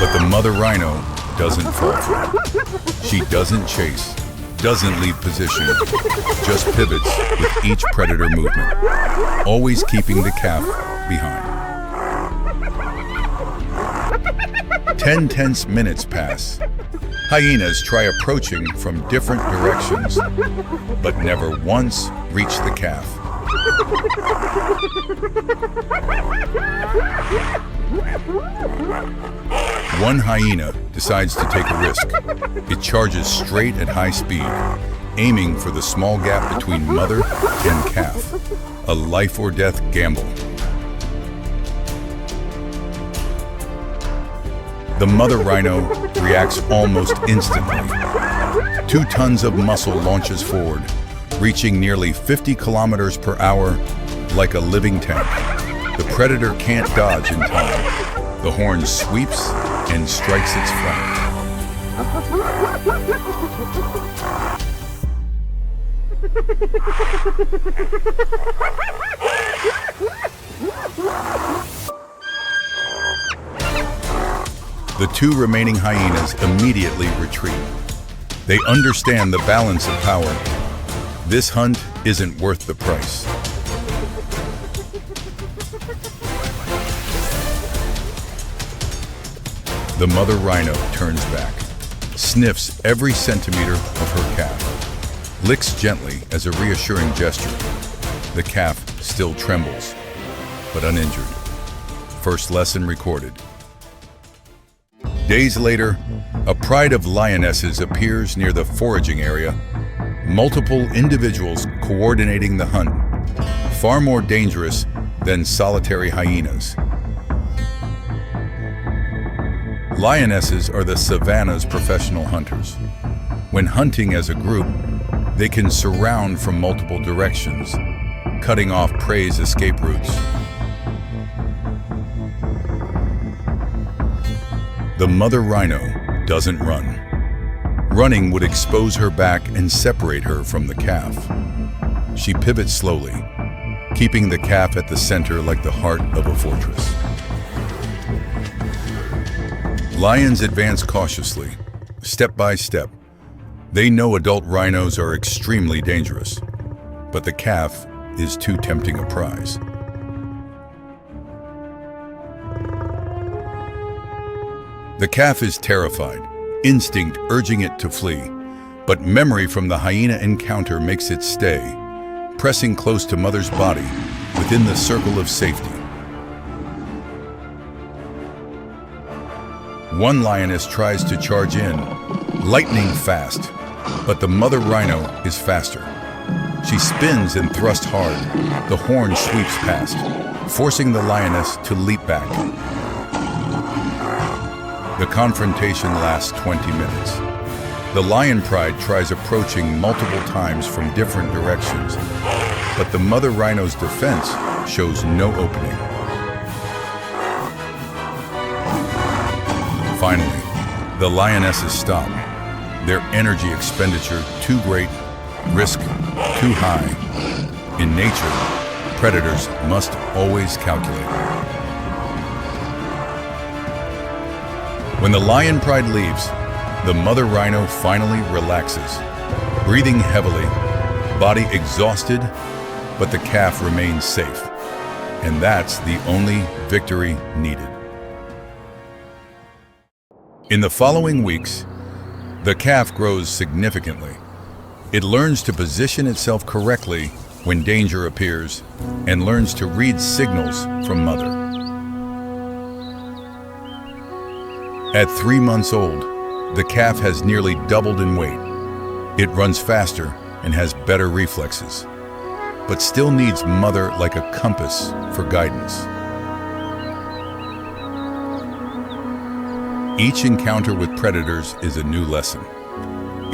But the mother rhino doesn't fall for it. She doesn't chase, doesn't leave position, just pivots with each predator movement, always keeping the calf behind. 10 tense minutes pass. Hyenas try approaching from different directions, but never once reach the calf. One hyena decides to take a risk. It charges straight at high speed, aiming for the small gap between mother and calf. A life or death gamble. The mother rhino reacts almost instantly. 2 tons of muscle launches forward, reaching nearly 50 kilometers per hour like a living tank. The predator can't dodge in time. The horn sweeps and strikes its flank. The 2 remaining hyenas immediately retreat, They understand the balance of power. This hunt isn't worth the price. The mother rhino turns back, sniffs every centimeter of her calf, licks gently as a reassuring gesture. The calf still trembles, but uninjured. First lesson recorded. Days later, a pride of lionesses appears near the foraging area, multiple individuals coordinating the hunt, far more dangerous than solitary hyenas. Lionesses are the savanna's professional hunters. When hunting as a group, they can surround from multiple directions, cutting off prey's escape routes. The mother rhino doesn't run. Running would expose her back and separate her from the calf. She pivots slowly, keeping the calf at the center like the heart of a fortress. Lions advance cautiously, step by step. They know adult rhinos are extremely dangerous, but the calf is too tempting a prize. The calf is terrified, instinct urging it to flee, but memory from the hyena encounter makes it stay, pressing close to mother's body within the circle of safety. One lioness tries to charge in, lightning fast, but the mother rhino is faster. She spins and thrusts hard. The horn sweeps past, forcing the lioness to leap back. The confrontation lasts 20 minutes. The lion pride tries approaching multiple times from different directions, but the mother rhino's defense shows no opening. Finally, the lionesses stop. Their energy expenditure too great, risk too high. In nature, predators must always calculate. When the lion pride leaves, the mother rhino finally relaxes, breathing heavily, body exhausted, but the calf remains safe. And that's the only victory needed. In the following weeks, the calf grows significantly. It learns to position itself correctly when danger appears and learns to read signals from mother. At 3 months old, the calf has nearly doubled in weight. It runs faster and has better reflexes, but still needs mother like a compass for guidance. Each encounter with predators is a new lesson.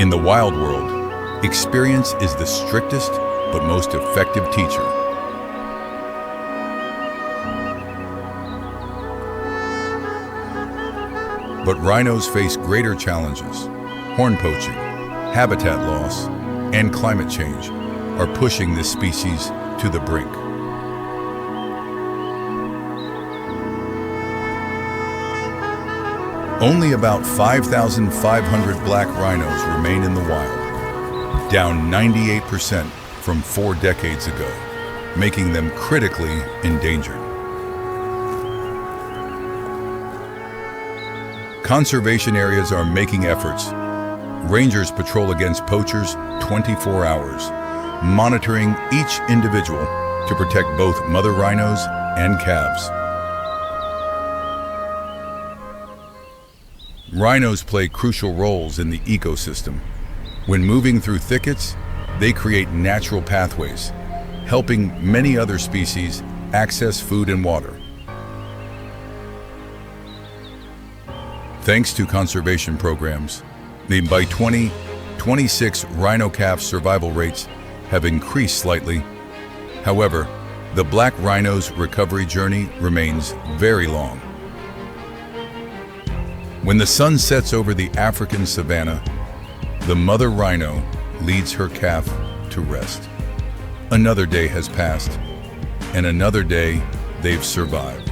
In the wild world, experience is the strictest but most effective teacher. But rhinos face greater challenges. Horn poaching, habitat loss, and climate change are pushing this species to the brink. Only about 5,500 black rhinos remain in the wild, down 98% from 4 decades ago, making them critically endangered. Conservation areas are making efforts. Rangers patrol against poachers 24 hours, monitoring each individual to protect both mother rhinos and calves. Rhinos play crucial roles in the ecosystem. When moving through thickets, they create natural pathways, helping many other species access food and water. Thanks to conservation programs, by 2026 rhino calf survival rates have increased slightly. However, the black rhino's recovery journey remains very long. When the sun sets over the African savanna, the mother rhino leads her calf to rest. Another day has passed, and another day they've survived.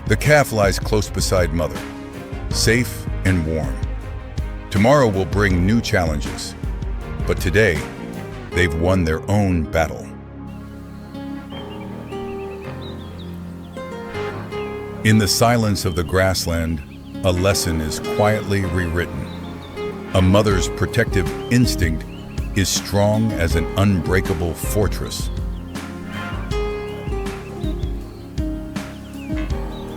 The calf lies close beside mother, safe and warm. Tomorrow will bring new challenges, but today, they've won their own battle. In the silence of the grassland, a lesson is quietly rewritten. A mother's protective instinct is strong as an unbreakable fortress.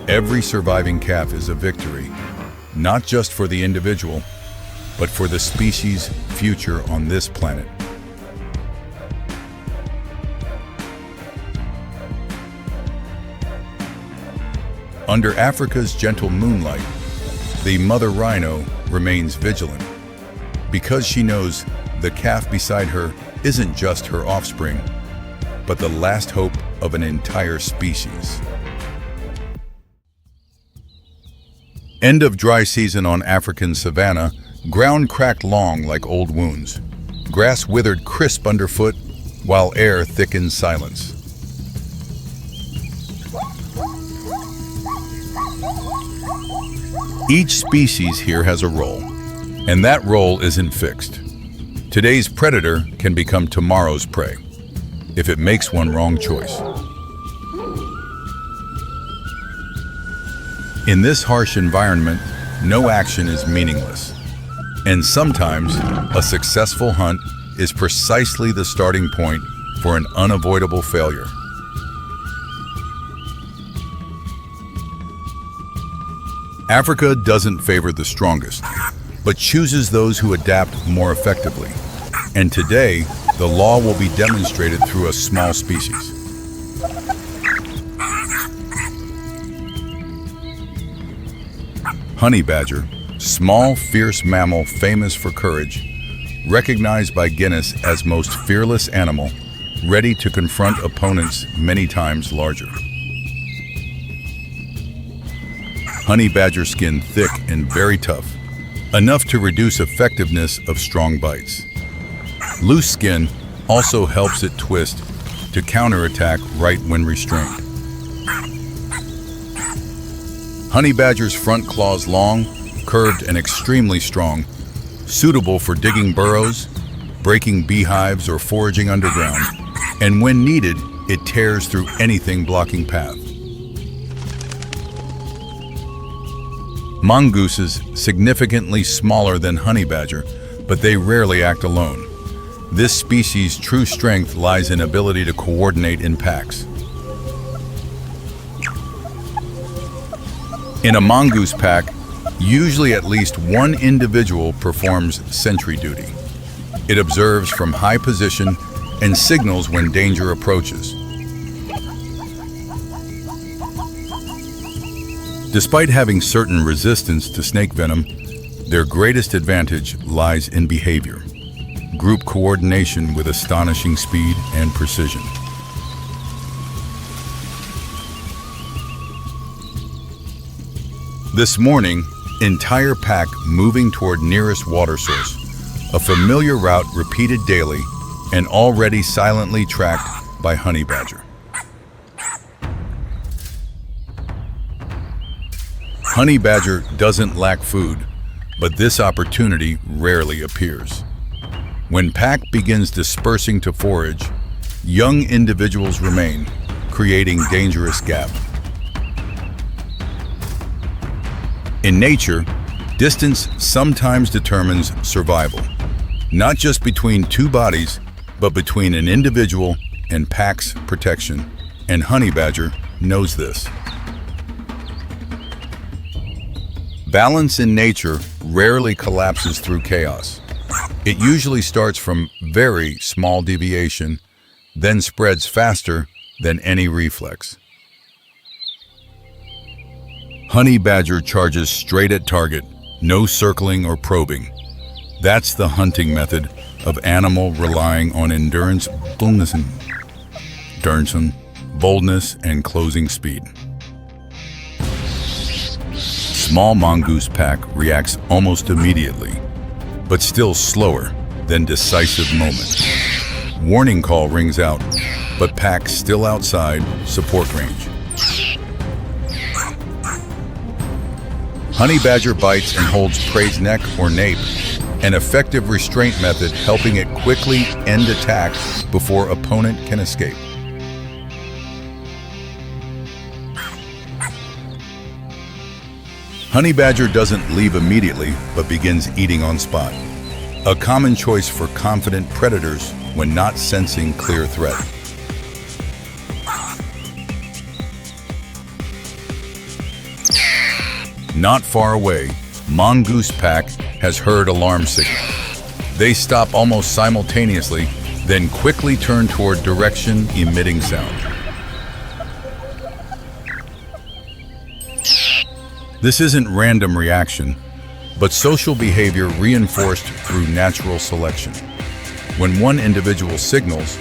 Every surviving calf is a victory, not just for the individual, but for the species' future on this planet. Under Africa's gentle moonlight, the mother rhino remains vigilant because she knows the calf beside her isn't just her offspring, but the last hope of an entire species. End of dry season on African savanna, ground cracked long like old wounds. Grass withered crisp underfoot, while air thickens silence. Each species here has a role, and that role isn't fixed. Today's predator can become tomorrow's prey, if it makes one wrong choice. In this harsh environment, no action is meaningless. And sometimes, a successful hunt is precisely the starting point for an unavoidable failure. Africa doesn't favor the strongest, but chooses those who adapt more effectively. And today, the law will be demonstrated through a small species. Honey badger, small, fierce mammal famous for courage, recognized by Guinness as most fearless animal, ready to confront opponents many times larger. Honey badger skin thick and very tough, enough to reduce effectiveness of strong bites. Loose skin also helps it twist to counterattack right when restrained. Honey badger's front claws long, curved and extremely strong, suitable for digging burrows, breaking beehives or foraging underground, and when needed, it tears through anything blocking path. Mongooses significantly smaller than honey badger, but they rarely act alone. This species' true strength lies in ability to coordinate in packs. In a mongoose pack, usually at least one individual performs sentry duty. It observes from high position and signals when danger approaches. Despite having certain resistance to snake venom, their greatest advantage lies in behavior, group coordination with astonishing speed and precision. This morning, entire pack moving toward nearest water source, a familiar route repeated daily and already silently tracked by honey badger. Honey badger doesn't lack food, but this opportunity rarely appears. When pack begins dispersing to forage, young individuals remain, creating dangerous gap. In nature, distance sometimes determines survival, not just between two bodies, but between an individual and pack's protection, and honey badger knows this. Balance in nature rarely collapses through chaos. It usually starts from very small deviation, then spreads faster than any reflex. Honey badger charges straight at target, no circling or probing. That's the hunting method of animal relying on endurance, boldness, and closing speed. Small mongoose pack reacts almost immediately, but still slower than decisive moment. Warning call rings out, but pack still outside support range. Honey badger bites and holds prey's neck or nape, an effective restraint method helping it quickly end attack before opponent can escape. Honey badger doesn't leave immediately, but begins eating on spot. A common choice for confident predators when not sensing clear threat. Not far away, mongoose pack has heard alarm signal. They stop almost simultaneously, then quickly turn toward direction emitting sound. This isn't random reaction, but social behavior reinforced through natural selection. When one individual signals,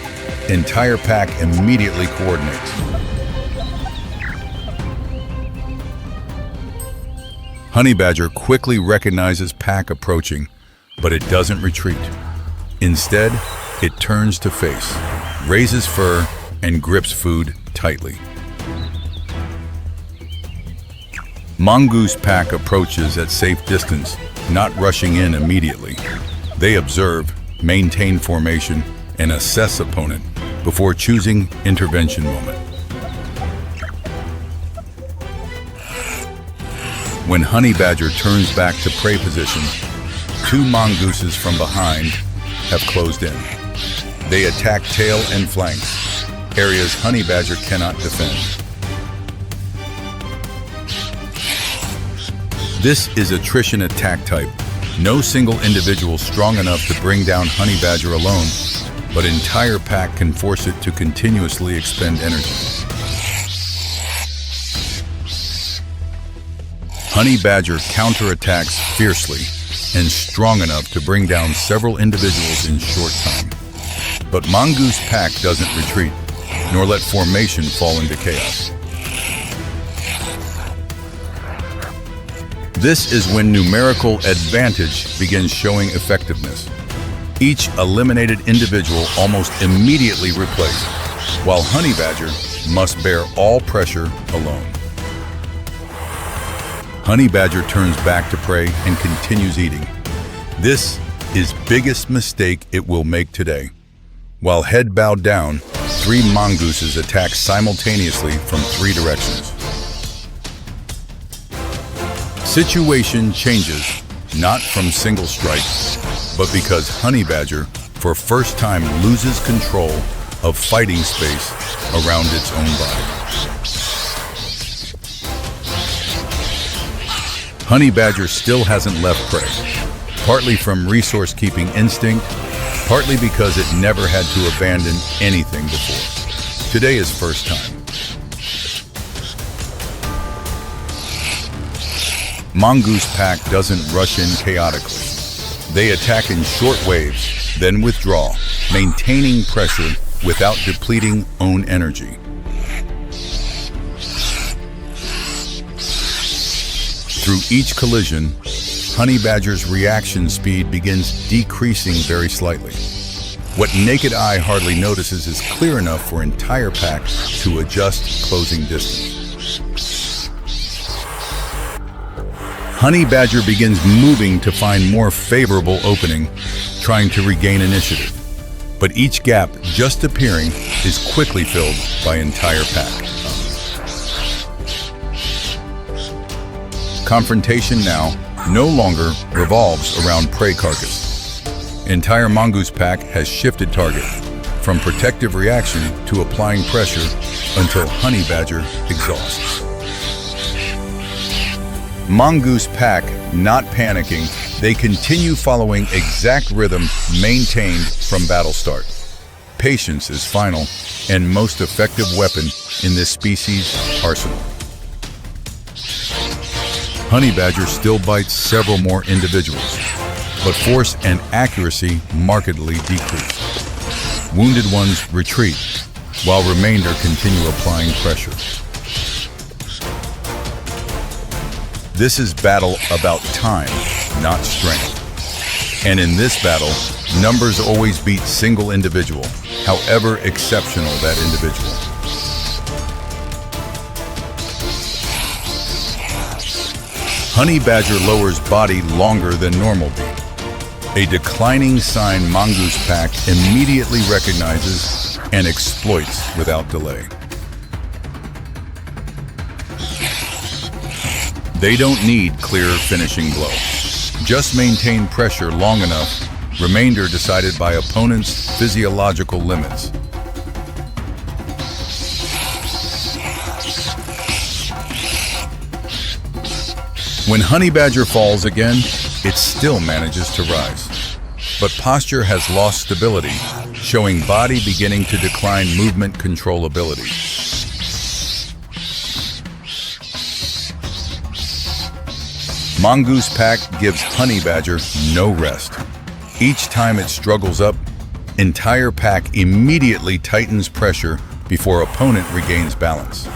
entire pack immediately coordinates. Honey badger quickly recognizes pack approaching, but it doesn't retreat. Instead, it turns to face, raises fur, and grips food tightly. Mongoose pack approaches at safe distance, not rushing in immediately. They observe, maintain formation, and assess opponent before choosing intervention moment. When honey badger turns back to prey position, two mongooses from behind have closed in. They attack tail and flanks, areas honey badger cannot defend. This is attrition attack type. No single individual strong enough to bring down honey badger alone, but entire pack can force it to continuously expend energy. Honey badger counterattacks fiercely and strong enough to bring down several individuals in short time. But mongoose pack doesn't retreat, nor let formation fall into chaos. This is when numerical advantage begins showing effectiveness. Each eliminated individual almost immediately replaced, while honey badger must bear all pressure alone. Honey badger turns back to prey and continues eating. This is biggest mistake it will make today. While head bowed down, three mongooses attack simultaneously from three directions. Situation changes, not from single strike, but because honey badger, for first time, loses control of fighting space around its own body. Honey badger still hasn't left prey, partly from resource-keeping instinct, partly because it never had to abandon anything before. Today is first time. Mongoose pack doesn't rush in chaotically. They attack in short waves, then withdraw, maintaining pressure without depleting own energy. Through each collision, honey badger's reaction speed begins decreasing very slightly. What naked eye hardly notices is clear enough for entire pack to adjust closing distance. Honey badger begins moving to find more favorable opening, trying to regain initiative. But each gap just appearing is quickly filled by entire pack. Confrontation now no longer revolves around prey carcass. Entire mongoose pack has shifted target from protective reaction to applying pressure until honey badger exhausts. Mongoose pack not panicking, they continue following exact rhythm maintained from battle start. Patience is final and most effective weapon in this species' arsenal. Honey badger still bites several more individuals, but force and accuracy markedly decrease. Wounded ones retreat, while remainder continue applying pressure. This is battle about time, not strength. And in this battle, numbers always beat single individual, however exceptional that individual. Honey badger lowers body longer than normal beat. A declining sign mongoose pack immediately recognizes and exploits without delay. They don't need clear finishing blow. Just maintain pressure long enough, remainder decided by opponent's physiological limits. When honey badger falls again, it still manages to rise. But posture has lost stability, showing body beginning to decline movement controllability. Mongoose pack gives honey badger no rest. Each time it struggles up, entire pack immediately tightens pressure before opponent regains balance.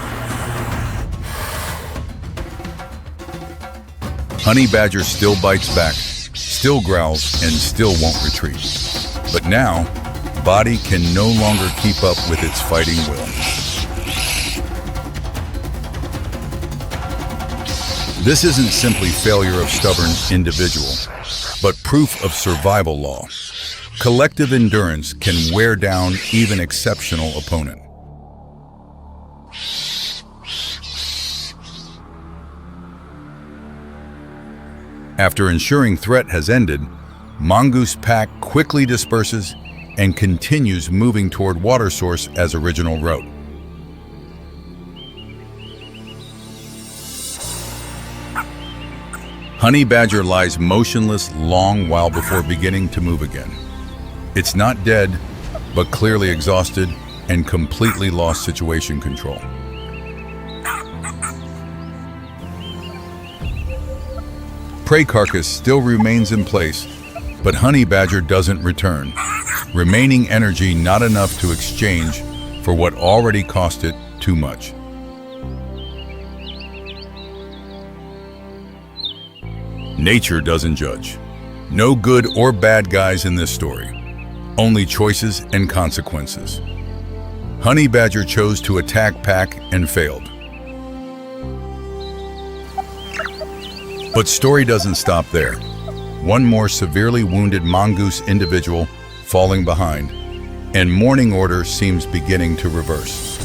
Honey badger still bites back, still growls, and still won't retreat. But now, body can no longer keep up with its fighting will. This isn't simply failure of stubborn individual, but proof of survival law. Collective endurance can wear down even exceptional opponent. After ensuring threat has ended, mongoose pack quickly disperses and continues moving toward water source as original route. Honey badger lies motionless long while before beginning to move again. It's not dead, but clearly exhausted and completely lost situation control. Prey carcass still remains in place, but honey badger doesn't return, remaining energy not enough to exchange for what already cost it too much. Nature doesn't judge. No good or bad guys in this story, only choices and consequences. Honey badger chose to attack pack and failed. But story doesn't stop there. One more severely wounded mongoose individual falling behind, and mourning order seems beginning to reverse.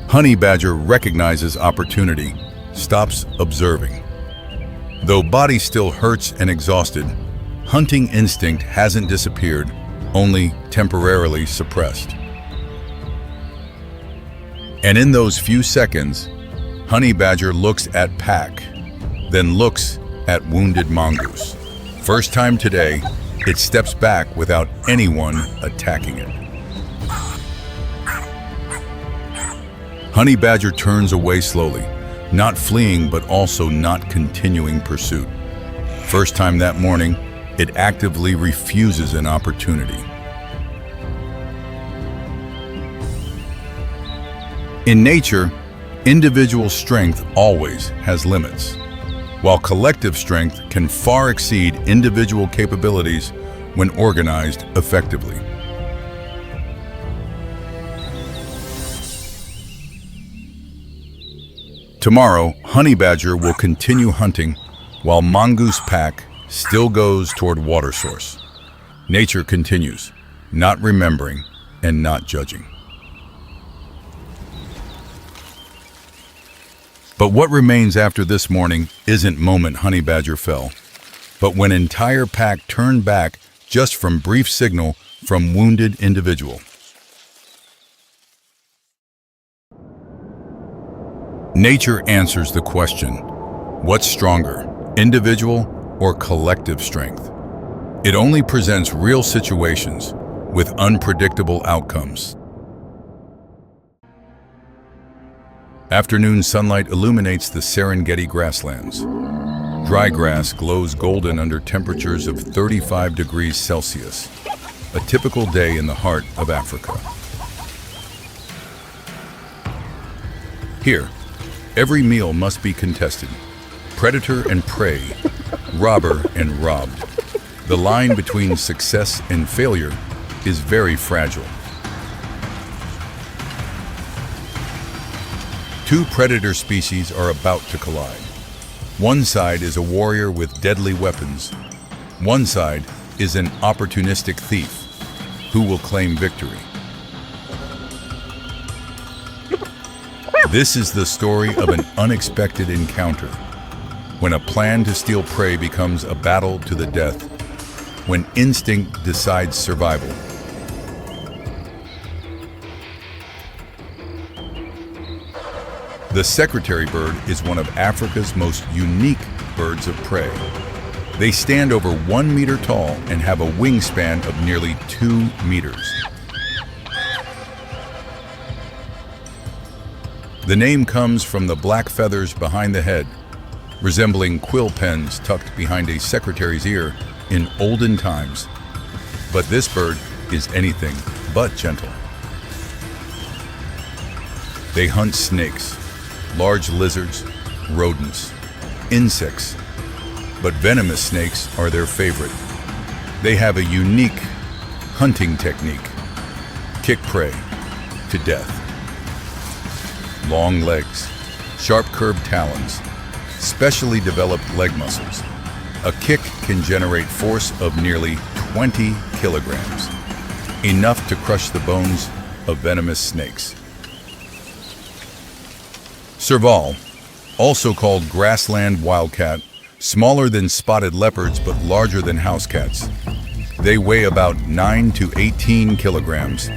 Honey badger recognizes opportunity, stops observing. Though body still hurts and exhausted, hunting instinct hasn't disappeared, only temporarily suppressed. And in those few seconds, honey badger looks at pack, then looks at wounded mongoose. First time today, it steps back without anyone attacking it. Honey badger turns away slowly, not fleeing but also not continuing pursuit. First time that morning, it actively refuses an opportunity. In nature, individual strength always has limits, while collective strength can far exceed individual capabilities when organized effectively. Tomorrow, honey badger will continue hunting while mongoose pack still goes toward water source. Nature continues, not remembering and not judging. But what remains after this morning isn't moment honey badger fell, but when entire pack turned back just from brief signal from wounded individual. Nature answers the question, what's stronger, individual or collective strength? It only presents real situations with unpredictable outcomes. Afternoon sunlight illuminates the Serengeti grasslands. Dry grass glows golden under temperatures of 35 degrees Celsius, a typical day in the heart of Africa. Here, every meal must be contested. Predator and prey, robber and robbed. The line between success and failure is very fragile. Two predator species are about to collide. One side is a warrior with deadly weapons. One side is an opportunistic thief. Who will claim victory? This is the story of an unexpected encounter. When a plan to steal prey becomes a battle to the death. When instinct decides survival. The secretary bird is one of Africa's most unique birds of prey. They stand over 1 meter tall and have a wingspan of nearly 2 meters. The name comes from the black feathers behind the head, resembling quill pens tucked behind a secretary's ear in olden times. But this bird is anything but gentle. They hunt snakes, large lizards, rodents, insects, but venomous snakes are their favorite. They have a unique hunting technique: kick prey to death. Long legs, sharp curved talons, specially developed leg muscles. A kick can generate force of nearly 20 kilograms, enough to crush the bones of venomous snakes. Serval, also called grassland wildcat, smaller than spotted leopards but larger than house cats. They weigh about 9 to 18 kilograms.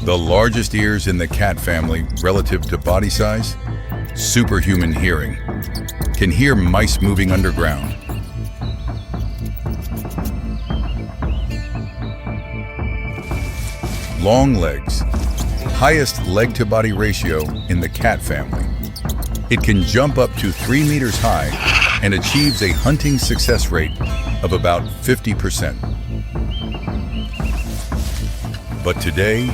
The largest ears in the cat family relative to body size, superhuman hearing, can hear mice moving underground. Long legs, highest leg-to-body ratio in the cat family. It can jump up to 3 meters high and achieves a hunting success rate of about 50%. But today,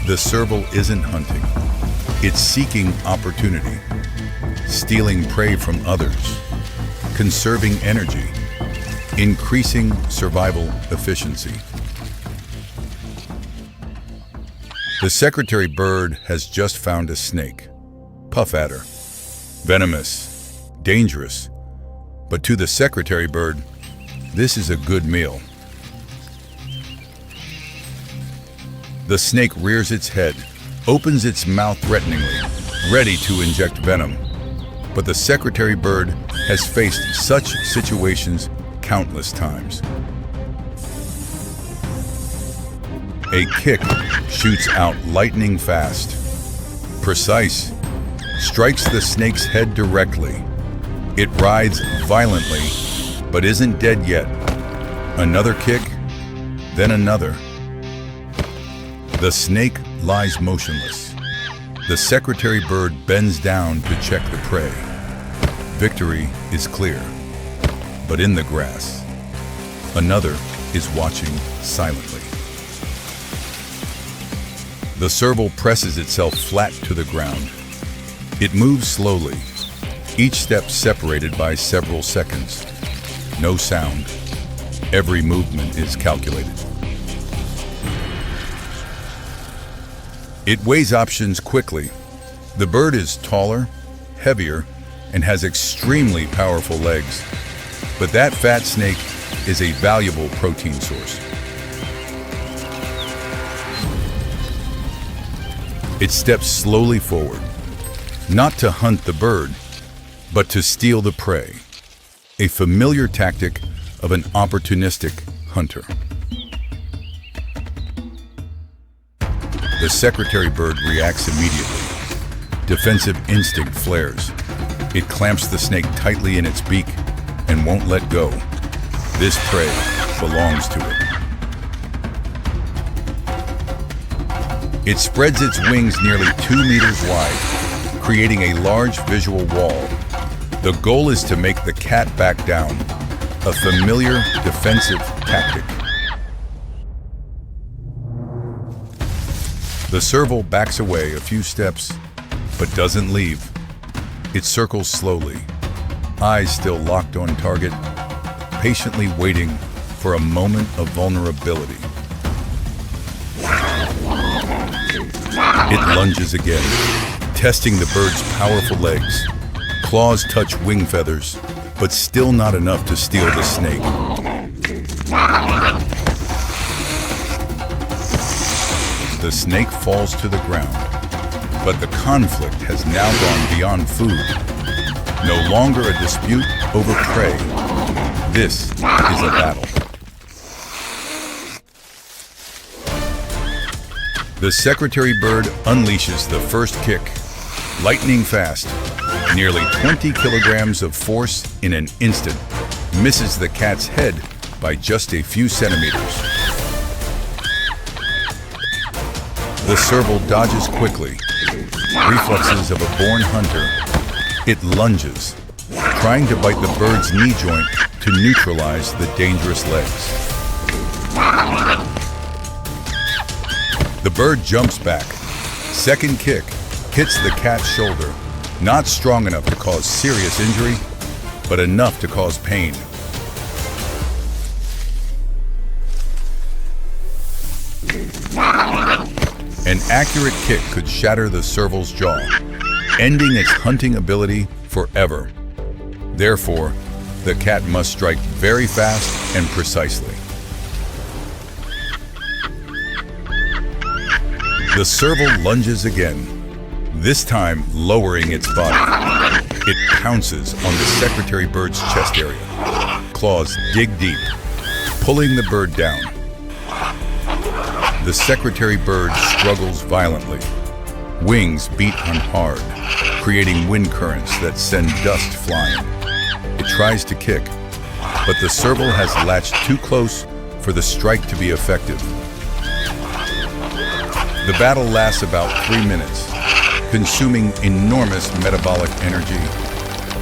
the serval isn't hunting. It's seeking opportunity, stealing prey from others, conserving energy, increasing survival efficiency. The secretary bird has just found a snake, puff adder. Venomous, dangerous, but to the secretary bird, this is a good meal. The snake rears its head, opens its mouth threateningly, ready to inject venom. But the secretary bird has faced such situations countless times. A kick shoots out lightning fast, precise, strikes the snake's head directly. It writhes violently, but isn't dead yet. Another kick, then another. The snake lies motionless. The secretary bird bends down to check the prey. Victory is clear, but in the grass, another is watching silently. The serval presses itself flat to the ground. It moves slowly, each step separated by several seconds. No sound. Every movement is calculated. It weighs options quickly. The bird is taller, heavier, and has extremely powerful legs. But that fat snake is a valuable protein source. It steps slowly forward, not to hunt the bird, but to steal the prey, a familiar tactic of an opportunistic hunter. The secretary bird reacts immediately. Defensive instinct flares. It clamps the snake tightly in its beak and won't let go. This prey belongs to it. It spreads its wings nearly 2 meters wide, creating a large visual wall. The goal is to make the cat back down, a familiar defensive tactic. The serval backs away a few steps, but doesn't leave. It circles slowly, eyes still locked on target, patiently waiting for a moment of vulnerability. It lunges again, testing the bird's powerful legs. Claws touch wing feathers, but still not enough to steal the snake. The snake falls to the ground, but the conflict has now gone beyond food. No longer a dispute over prey. This is a battle. The secretary bird unleashes the first kick, lightning fast. Nearly 20 kilograms of force in an instant, misses the cat's head by just a few centimeters. The serval dodges quickly, reflexes of a born hunter. It lunges, trying to bite the bird's knee joint to neutralize the dangerous legs. The bird jumps back. Second kick hits the cat's shoulder. Not strong enough to cause serious injury, but enough to cause pain. An accurate kick could shatter the serval's jaw, ending its hunting ability forever. Therefore, the cat must strike very fast and precisely. The serval lunges again, this time lowering its body. It pounces on the secretary bird's chest area. Claws dig deep, pulling the bird down. The secretary bird struggles violently. Wings beat on hard, creating wind currents that send dust flying. It tries to kick, but the serval has latched too close for the strike to be effective. The battle lasts about 3 minutes, consuming enormous metabolic energy.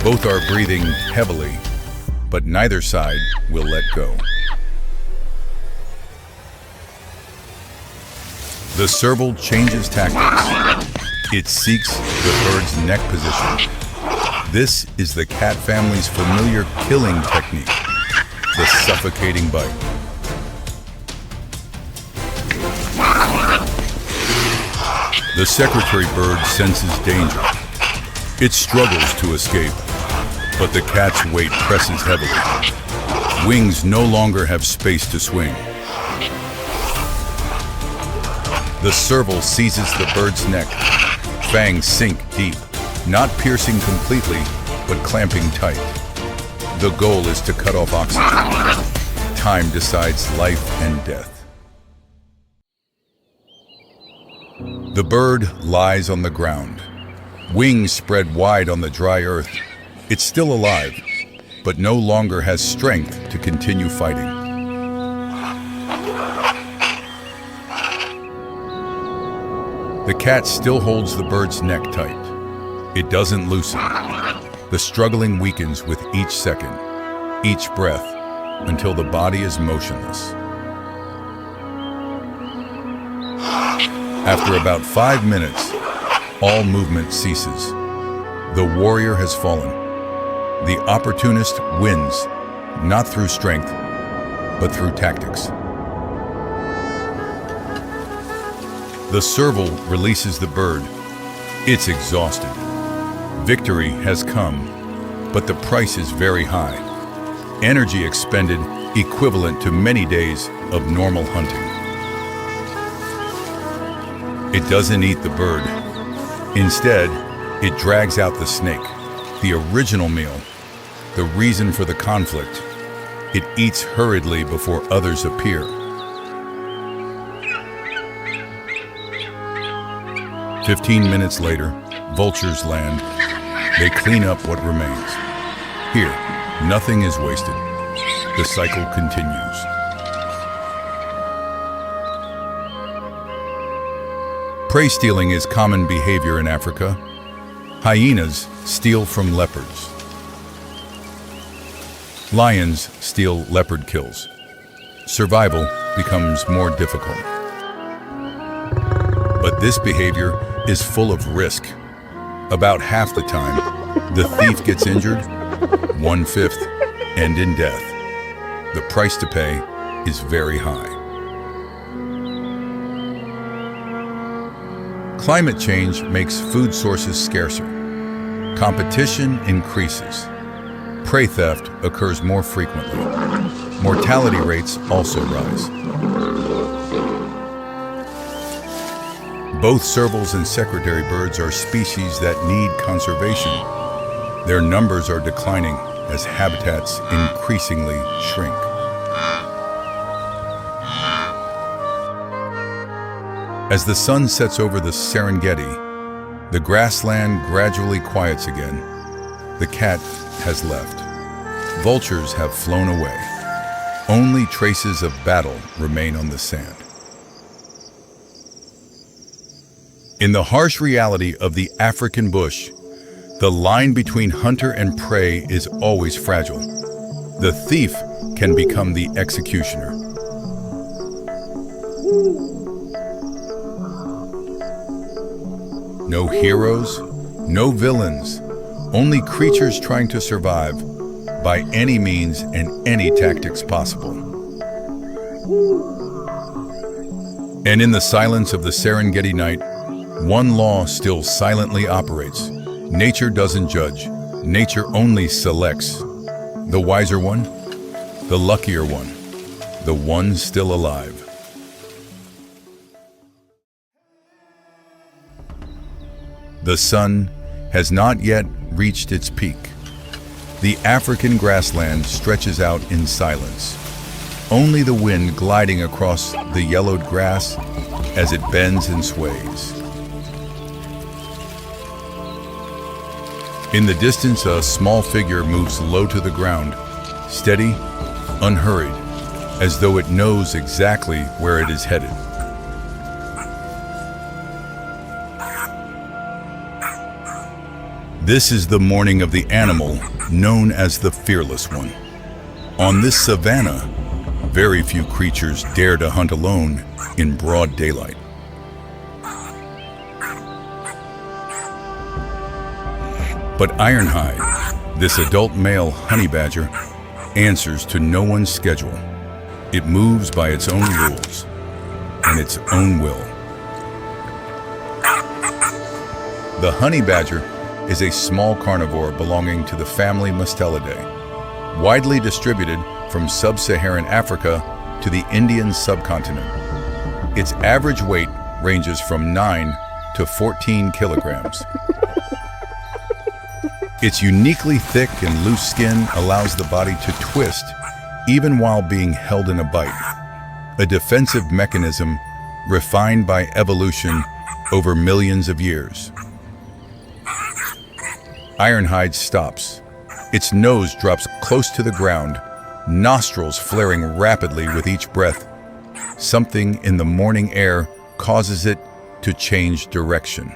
Both are breathing heavily, but neither side will let go. The serval changes tactics. It seeks the bird's neck position. This is the cat family's familiar killing technique, the suffocating bite. The secretary bird senses danger. It struggles to escape, but the cat's weight presses heavily. Wings no longer have space to swing. The serval seizes the bird's neck. Fangs sink deep, not piercing completely, but clamping tight. The goal is to cut off oxygen. Time decides life and death. The bird lies on the ground, wings spread wide on the dry earth. It's still alive, but no longer has strength to continue fighting. The cat still holds the bird's neck tight. It doesn't loosen. The struggling weakens with each second, each breath, until the body is motionless. After about 5 minutes, all movement ceases. The warrior has fallen. The opportunist wins, not through strength, but through tactics. The serval releases the bird. It's exhausted. Victory has come, but the price is very high. Energy expended equivalent to many days of normal hunting. It doesn't eat the bird. Instead, it drags out the snake, the original meal, the reason for the conflict. It eats hurriedly before others appear. 15 minutes later, vultures land. They clean up what remains. Here, nothing is wasted. The cycle continues. Prey stealing is common behavior in Africa. Hyenas steal from leopards. Lions steal leopard kills. Survival becomes more difficult. But this behavior is full of risk. About half the time, the thief gets injured, 1/5 end in death. The price to pay is very high. Climate change makes food sources scarcer. Competition increases. Prey theft occurs more frequently. Mortality rates also rise. Both servals and secretary birds are species that need conservation. Their numbers are declining as habitats increasingly shrink. As the sun sets over the Serengeti, the grassland gradually quiets again. The cat has left. Vultures have flown away. Only traces of battle remain on the sand. In the harsh reality of the African bush, the line between hunter and prey is always fragile. The thief can become the executioner. No heroes, no villains, only creatures trying to survive by any means and any tactics possible. And in the silence of the Serengeti night, one law still silently operates. Nature doesn't judge. Nature only selects. The wiser one, the luckier one, the one still alive. The sun has not yet reached its peak. The African grassland stretches out in silence. Only the wind gliding across the yellowed grass as it bends and sways. In the distance, a small figure moves low to the ground, steady, unhurried, as though it knows exactly where it is headed. This is the morning of the animal known as the fearless one. On this savanna, very few creatures dare to hunt alone in broad daylight. But Ironhide, this adult male honey badger, answers to no one's schedule. It moves by its own rules and its own will. The honey badger is a small carnivore belonging to the family Mustelidae, widely distributed from sub-Saharan Africa to the Indian subcontinent. Its average weight ranges from 9 to 14 kilograms. Its uniquely thick and loose skin allows the body to twist even while being held in a bite, a defensive mechanism refined by evolution over millions of years. Ironhide stops. Its nose drops close to the ground, nostrils flaring rapidly with each breath. Something in the morning air causes it to change direction.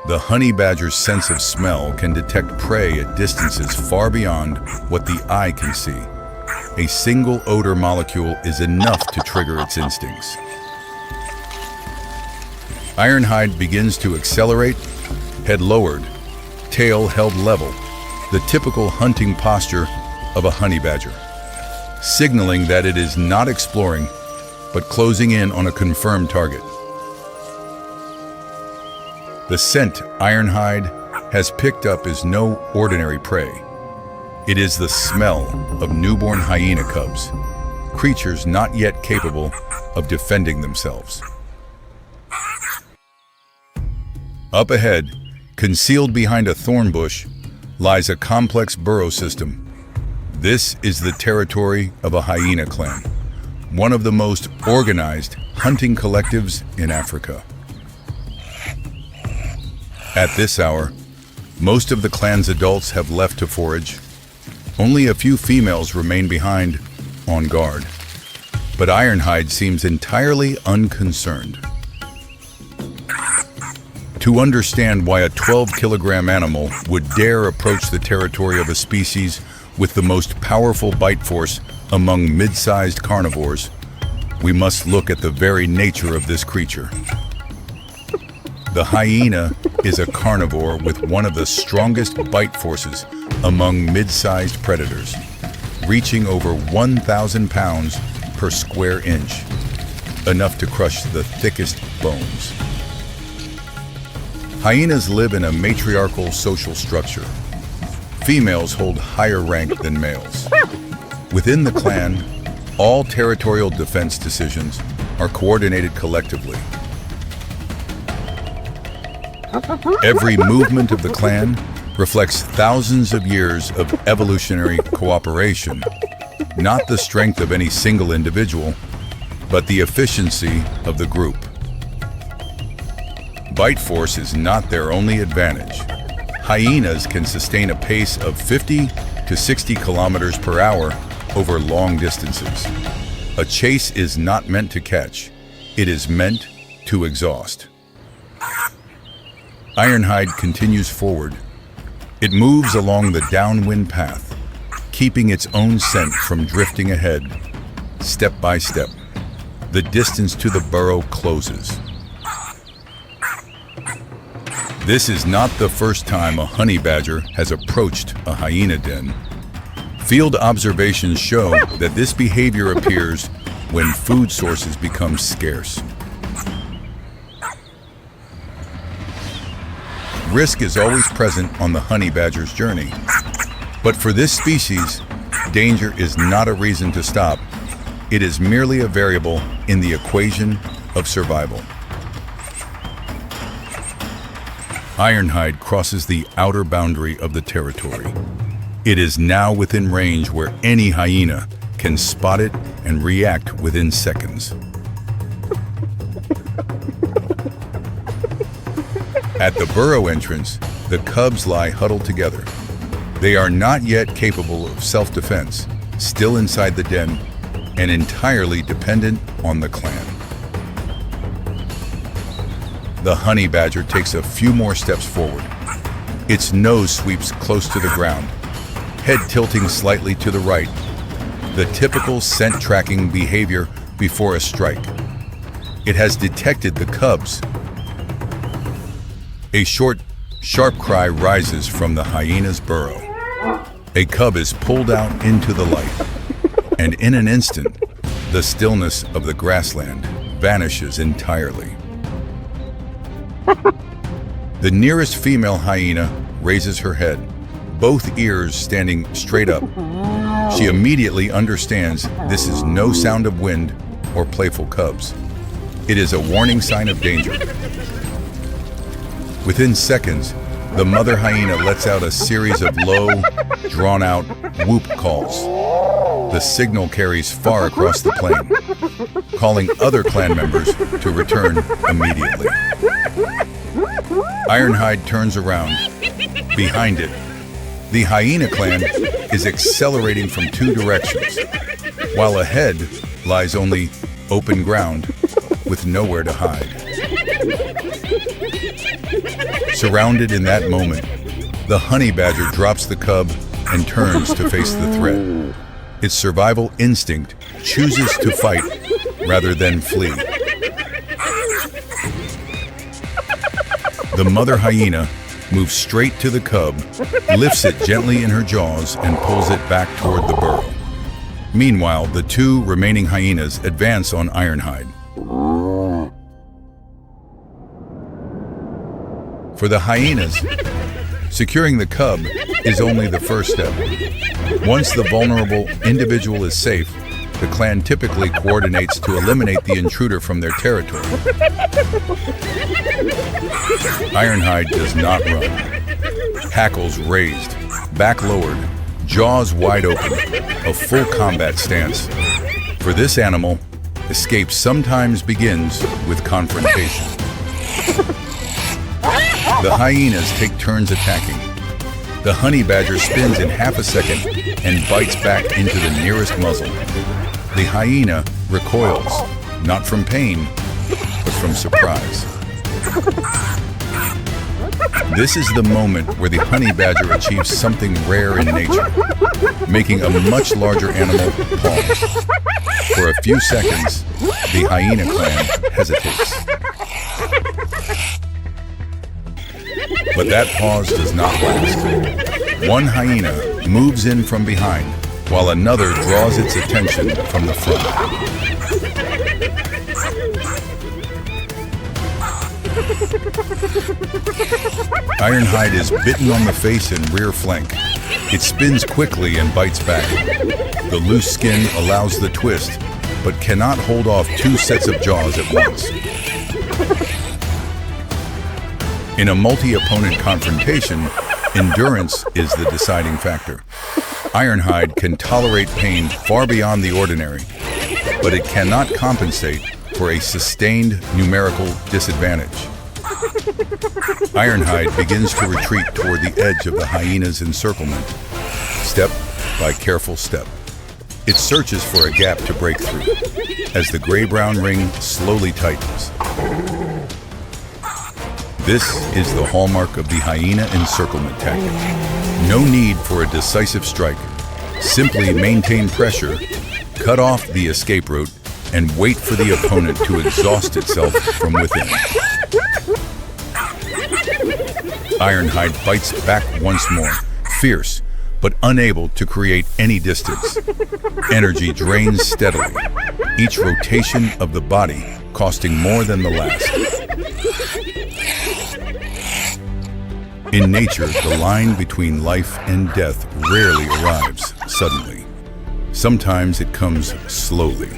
The honey badger's sense of smell can detect prey at distances far beyond what the eye can see. A single odor molecule is enough to trigger its instincts. Ironhide begins to accelerate, head lowered, tail held level, the typical hunting posture of a honey badger, signaling that it is not exploring, but closing in on a confirmed target. The scent Ironhide has picked up is no ordinary prey. It is the smell of newborn hyena cubs, creatures not yet capable of defending themselves. Up ahead, concealed behind a thorn bush, lies a complex burrow system. This is the territory of a hyena clan, one of the most organized hunting collectives in Africa. At this hour, most of the clan's adults have left to forage. Only a few females remain behind, on guard. But Ironhide seems entirely unconcerned. To understand why a 12-kilogram animal would dare approach the territory of a species with the most powerful bite force among mid-sized carnivores, we must look at the very nature of this creature. The hyena is a carnivore with one of the strongest bite forces among mid-sized predators, reaching over 1,000 pounds per square inch. enough to crush the thickest bones. Hyenas live in a matriarchal social structure. Females hold higher rank than males. Within the clan, all territorial defense decisions are coordinated collectively. Every movement of the clan reflects thousands of years of evolutionary cooperation, not the strength of any single individual, but the efficiency of the group. Bite force is not their only advantage. Hyenas can sustain a pace of 50 to 60 kilometers per hour over long distances. A chase is not meant to catch, it is meant to exhaust. Ironhide continues forward. It moves along the downwind path, keeping its own scent from drifting ahead, step by step. The distance to the burrow closes. This is not the first time a honey badger has approached a hyena den. Field observations show that this behavior appears when food sources become scarce. Risk is always present on the honey badger's journey. But for this species, danger is not a reason to stop. It is merely a variable in the equation of survival. Ironhide crosses the outer boundary of the territory. It is now within range where any hyena can spot it and react within seconds. At the burrow entrance, the cubs lie huddled together. They are not yet capable of self-defense, still inside the den, and entirely dependent on the clan. The honey badger takes a few more steps forward. Its nose sweeps close to the ground, head tilting slightly to the right, the typical scent-tracking behavior before a strike. It has detected the cubs. A short, sharp cry rises from the hyena's burrow. A cub is pulled out into the light, and in an instant, the stillness of the grassland vanishes entirely. The nearest female hyena raises her head, both ears standing straight up. She immediately understands this is no sound of wind or playful cubs. It is a warning sign of danger. Within seconds, the mother hyena lets out a series of low, drawn-out whoop calls. The signal carries far across the plain, calling other clan members to return immediately. Ironhide turns around. Behind it, the hyena clan is accelerating from two directions, while ahead lies only open ground with nowhere to hide. Surrounded in that moment, the honey badger drops the cub and turns to face the threat. Its survival instinct chooses to fight rather than flee. The mother hyena moves straight to the cub, lifts it gently in her jaws, and pulls it back toward the burrow. Meanwhile, the two remaining hyenas advance on Ironhide. For the hyenas, securing the cub is only the first step. Once the vulnerable individual is safe, the clan typically coordinates to eliminate the intruder from their territory. Ironhide does not run. Hackles raised, back lowered, jaws wide open, a full combat stance. For this animal, escape sometimes begins with confrontation. The hyenas take turns attacking. The honey badger spins in half a second and bites back into the nearest muzzle. The hyena recoils, not from pain, but from surprise. This is the moment where the honey badger achieves something rare in nature, making a much larger animal pause. For a few seconds, the hyena clan hesitates. But that pause does not last. One hyena moves in from behind, while another draws its attention from the front. Ironhide is bitten on the face and rear flank. It spins quickly and bites back. The loose skin allows the twist, but cannot hold off two sets of jaws at once. In a multi-opponent confrontation, endurance is the deciding factor. Ironhide can tolerate pain far beyond the ordinary, but it cannot compensate for a sustained numerical disadvantage. Ironhide begins to retreat toward the edge of the hyena's encirclement, step by careful step. It searches for a gap to break through as the gray-brown ring slowly tightens. This is the hallmark of the hyena encirclement tactic. No need for a decisive strike. Simply maintain pressure, cut off the escape route, and wait for the opponent to exhaust itself from within. Ironhide fights back once more, fierce, but unable to create any distance. Energy drains steadily, each rotation of the body costing more than the last. In nature, the line between life and death rarely arrives suddenly. Sometimes it comes slowly,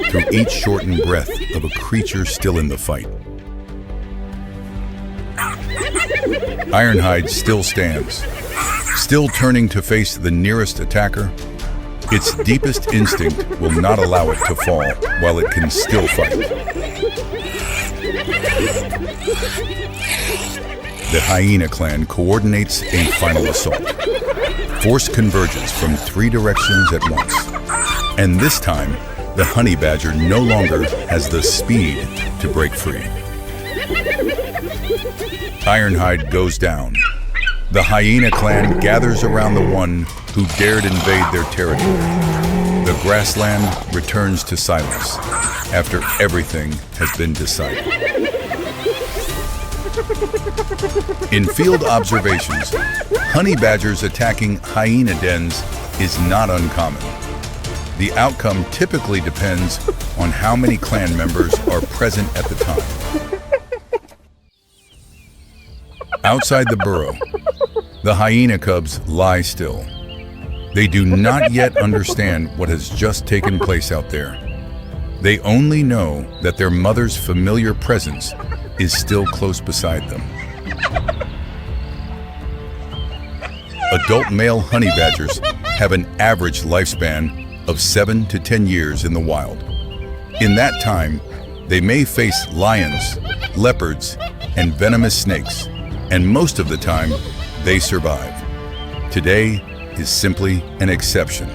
through each shortened breath of a creature still in the fight. Ironhide still stands, still turning to face the nearest attacker. Its deepest instinct will not allow it to fall while it can still fight. The hyena clan coordinates a final assault. Force converges from three directions at once. And this time, the honey badger no longer has the speed to break free. Ironhide goes down. The hyena clan gathers around the one who dared invade their territory. The grassland returns to silence after everything has been decided. In field observations, honey badgers attacking hyena dens is not uncommon. The outcome typically depends on how many clan members are present at the time. Outside the burrow, the hyena cubs lie still. They do not yet understand what has just taken place out there. They only know that their mother's familiar presence is still close beside them. Adult male honey badgers have an average lifespan of 7 to 10 years in the wild. In that time, they may face lions, leopards, and venomous snakes, and most of the time, they survive. Today is simply an exception.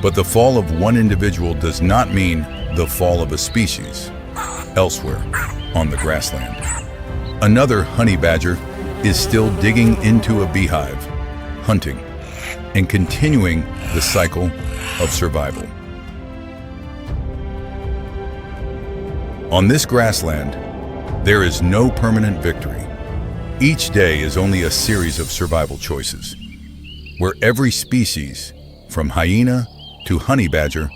But the fall of one individual does not mean the fall of a species. Elsewhere, on the grassland, another honey badger is still digging into a beehive, hunting, and continuing the cycle of survival. On this grassland, there is no permanent victory. Each day is only a series of survival choices, where every species, from hyena to honey badger,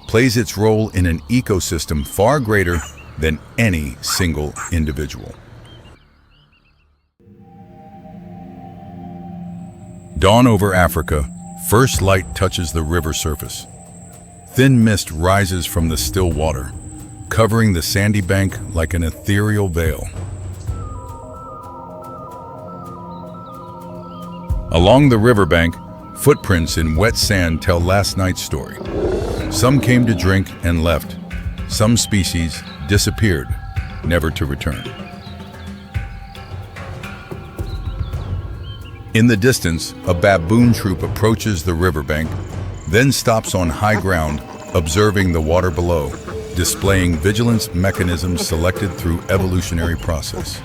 plays its role in an ecosystem far greater than any single individual. Dawn over Africa, first light touches the river surface. Thin mist rises from the still water, covering the sandy bank like an ethereal veil. Along the riverbank, footprints in wet sand tell last night's story. Some came to drink and left. Some species disappeared, never to return. In the distance, a baboon troop approaches the riverbank, then stops on high ground, observing the water below, displaying vigilance mechanisms selected through evolutionary process.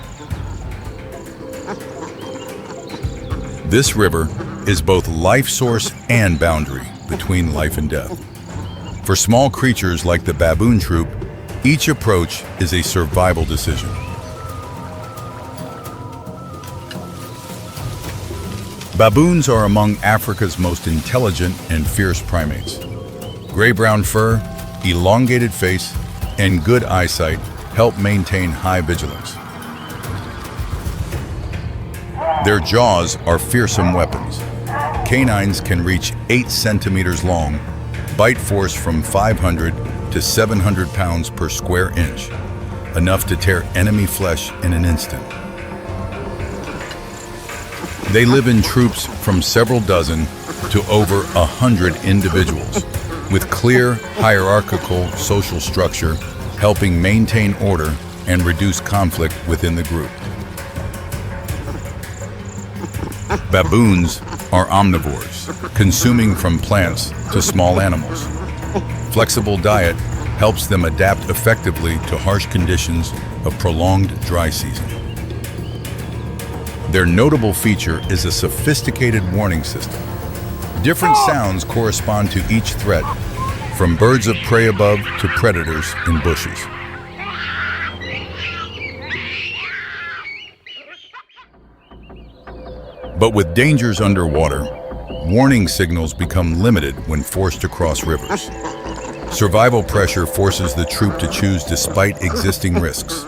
This river is both life source and boundary between life and death. For small creatures like the baboon troop, each approach is a survival decision. Baboons are among Africa's most intelligent and fierce primates. Gray-brown fur, elongated face, and good eyesight help maintain high vigilance. Their jaws are fearsome weapons. Canines can reach 8 centimeters long, bite force from 500 to 700 pounds per square inch, enough to tear enemy flesh in an instant. They live in troops from several dozen to over 100 individuals, with clear hierarchical social structure helping maintain order and reduce conflict within the group. Baboons are omnivores, consuming from plants to small animals. Flexible diet helps them adapt effectively to harsh conditions of prolonged dry season. Their notable feature is a sophisticated warning system. Different sounds correspond to each threat, from birds of prey above to predators in bushes. But with dangers underwater, warning signals become limited when forced to cross rivers. Survival pressure forces the troop to choose despite existing risks.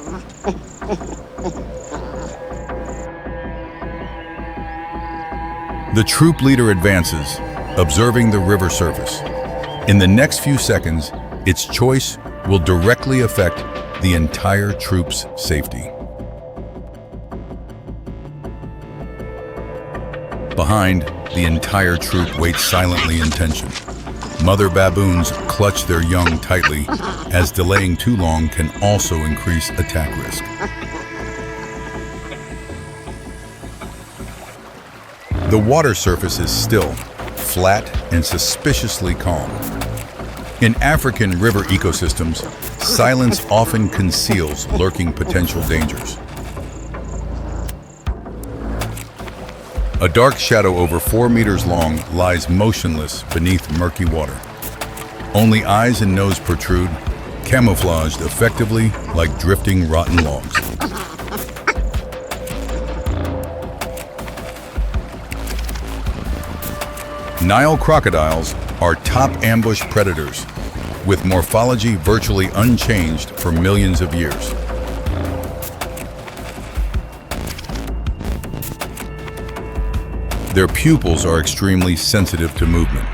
The troop leader advances, observing the river surface. In the next few seconds, its choice will directly affect the entire troop's safety. Behind, the entire troop waits silently in tension. Mother baboons clutch their young tightly, as delaying too long can also increase attack risk. The water surface is still, flat, and suspiciously calm. In African river ecosystems, silence often conceals lurking potential dangers. A dark shadow over 4 meters long lies motionless beneath murky water. Only eyes and nose protrude, camouflaged effectively like drifting rotten logs. Nile crocodiles are top ambush predators, with morphology virtually unchanged for millions of years. Their pupils are extremely sensitive to movement.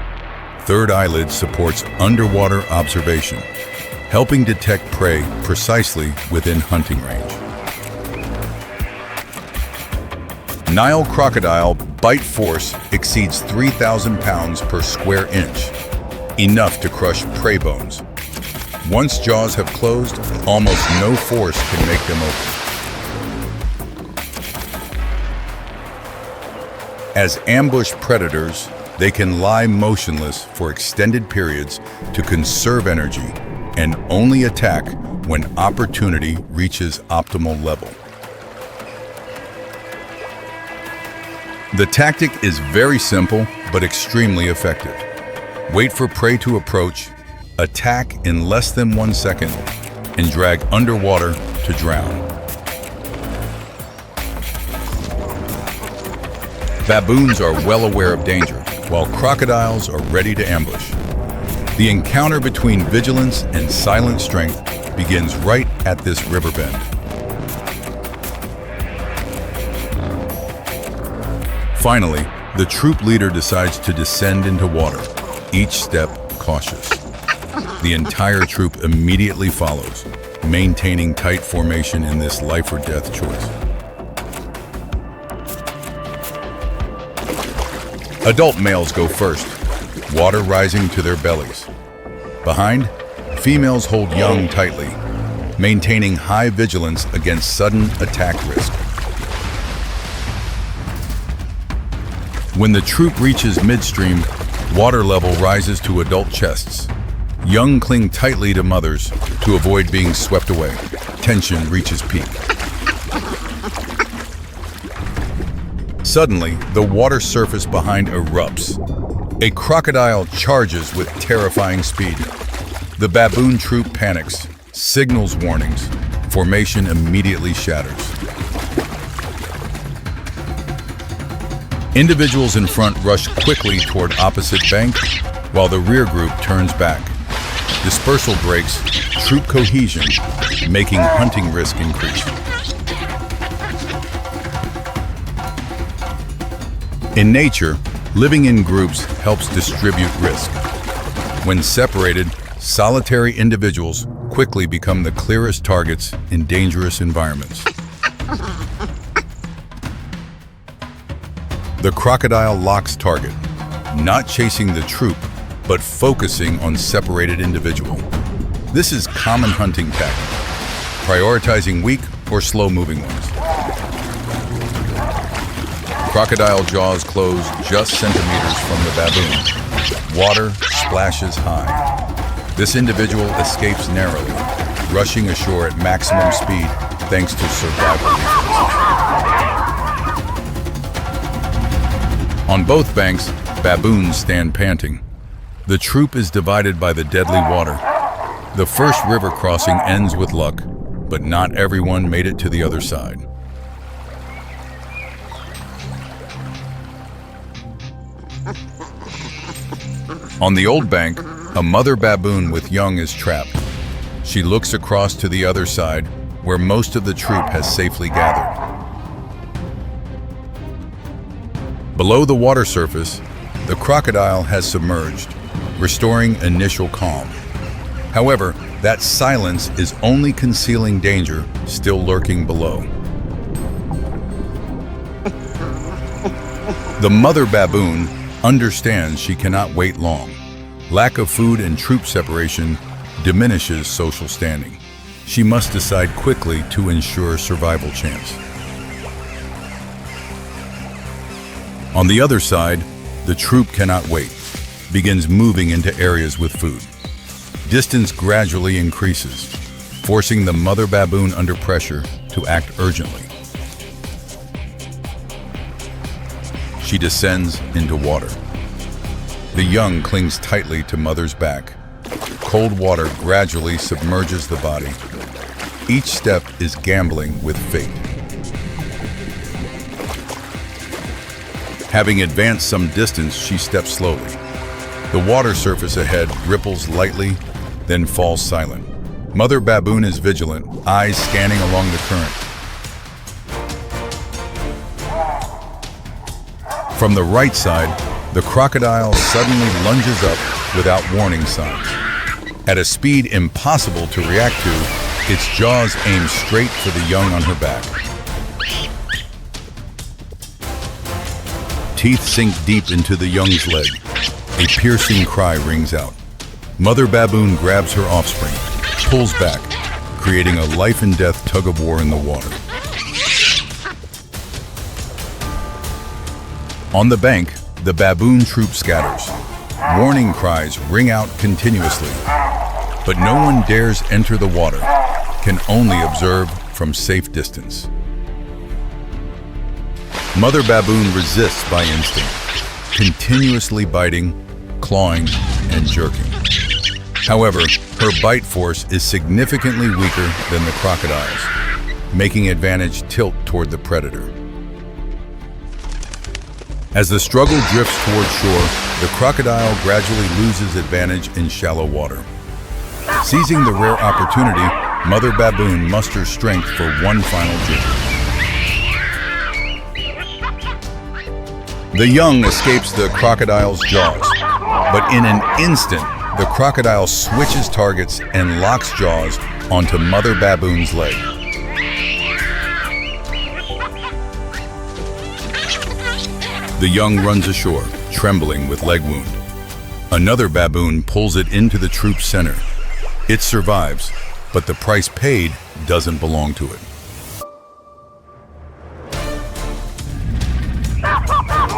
Third eyelid supports underwater observation, helping detect prey precisely within hunting range. Nile crocodile bite force exceeds 3,000 pounds per square inch, enough to crush prey bones. Once jaws have closed, almost no force can make them open. As ambush predators, they can lie motionless for extended periods to conserve energy and only attack when opportunity reaches optimal level. The tactic is very simple but extremely effective. Wait for prey to approach, attack in less than 1 second, and drag underwater to drown. Baboons are well aware of danger, while crocodiles are ready to ambush. The encounter between vigilance and silent strength begins right at this river bend. Finally, the troop leader decides to descend into water, each step cautious. The entire troop immediately follows, maintaining tight formation in this life or death choice. Adult males go first, water rising to their bellies. Behind, females hold young tightly, maintaining high vigilance against sudden attack risk. When the troop reaches midstream, water level rises to adult chests. Young cling tightly to mothers to avoid being swept away. Tension reaches peak. Suddenly, the water surface behind erupts. A crocodile charges with terrifying speed. The baboon troop panics, signals warnings. Formation immediately shatters. Individuals in front rush quickly toward opposite bank, while the rear group turns back. Dispersal breaks troop cohesion, making hunting risk increase. In nature, living in groups helps distribute risk. When separated, solitary individuals quickly become the clearest targets in dangerous environments. The crocodile locks target, not chasing the troop, but focusing on separated individual. This is common hunting tactic, prioritizing weak or slow-moving ones. Crocodile jaws close just centimeters from the baboon. Water splashes high. This individual escapes narrowly, rushing ashore at maximum speed thanks to survival reflexes. On both banks, baboons stand panting. The troop is divided by the deadly water. The first river crossing ends with luck, but not everyone made it to the other side. On the old bank, a mother baboon with young is trapped. She looks across to the other side, where most of the troop has safely gathered. Below the water surface, the crocodile has submerged, restoring initial calm. However, that silence is only concealing danger still lurking below. The mother baboon understands she cannot wait long. Lack of food and troop separation diminishes social standing. She must decide quickly to ensure survival chance. On the other side, the troop cannot wait, begins moving into areas with food. Distance gradually increases, forcing the mother baboon under pressure to act urgently. She descends into water. The young clings tightly to mother's back. Cold water gradually submerges the body. Each step is gambling with fate. Having advanced some distance, she steps slowly. The water surface ahead ripples lightly, then falls silent. Mother baboon is vigilant, eyes scanning along the current. From the right side, the crocodile suddenly lunges up without warning signs. At a speed impossible to react to, its jaws aim straight for the young on her back. Teeth sink deep into the young's leg. A piercing cry rings out. Mother baboon grabs her offspring, pulls back, creating a life-and-death tug-of-war in the water. On the bank, the baboon troop scatters. Warning cries ring out continuously, but no one dares enter the water, can only observe from safe distance. Mother baboon resists by instinct, continuously biting, clawing, and jerking. However, her bite force is significantly weaker than the crocodile's, making advantage tilt toward the predator. As the struggle drifts toward shore, the crocodile gradually loses advantage in shallow water. Seizing the rare opportunity, mother baboon musters strength for one final jerk. The young escapes the crocodile's jaws, but in an instant, the crocodile switches targets and locks jaws onto mother baboon's leg. The young runs ashore, trembling with leg wound. Another baboon pulls it into the troop's center. It survives, but the price paid doesn't belong to it.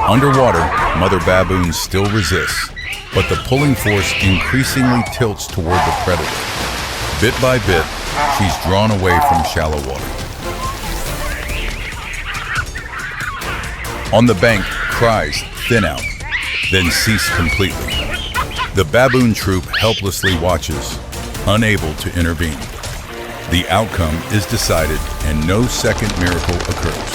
Underwater, mother baboon still resists, but the pulling force increasingly tilts toward the predator. Bit by bit, she's drawn away from shallow water. On the bank, cries thin out, then cease completely. The baboon troop helplessly watches, unable to intervene. The outcome is decided and no second miracle occurs.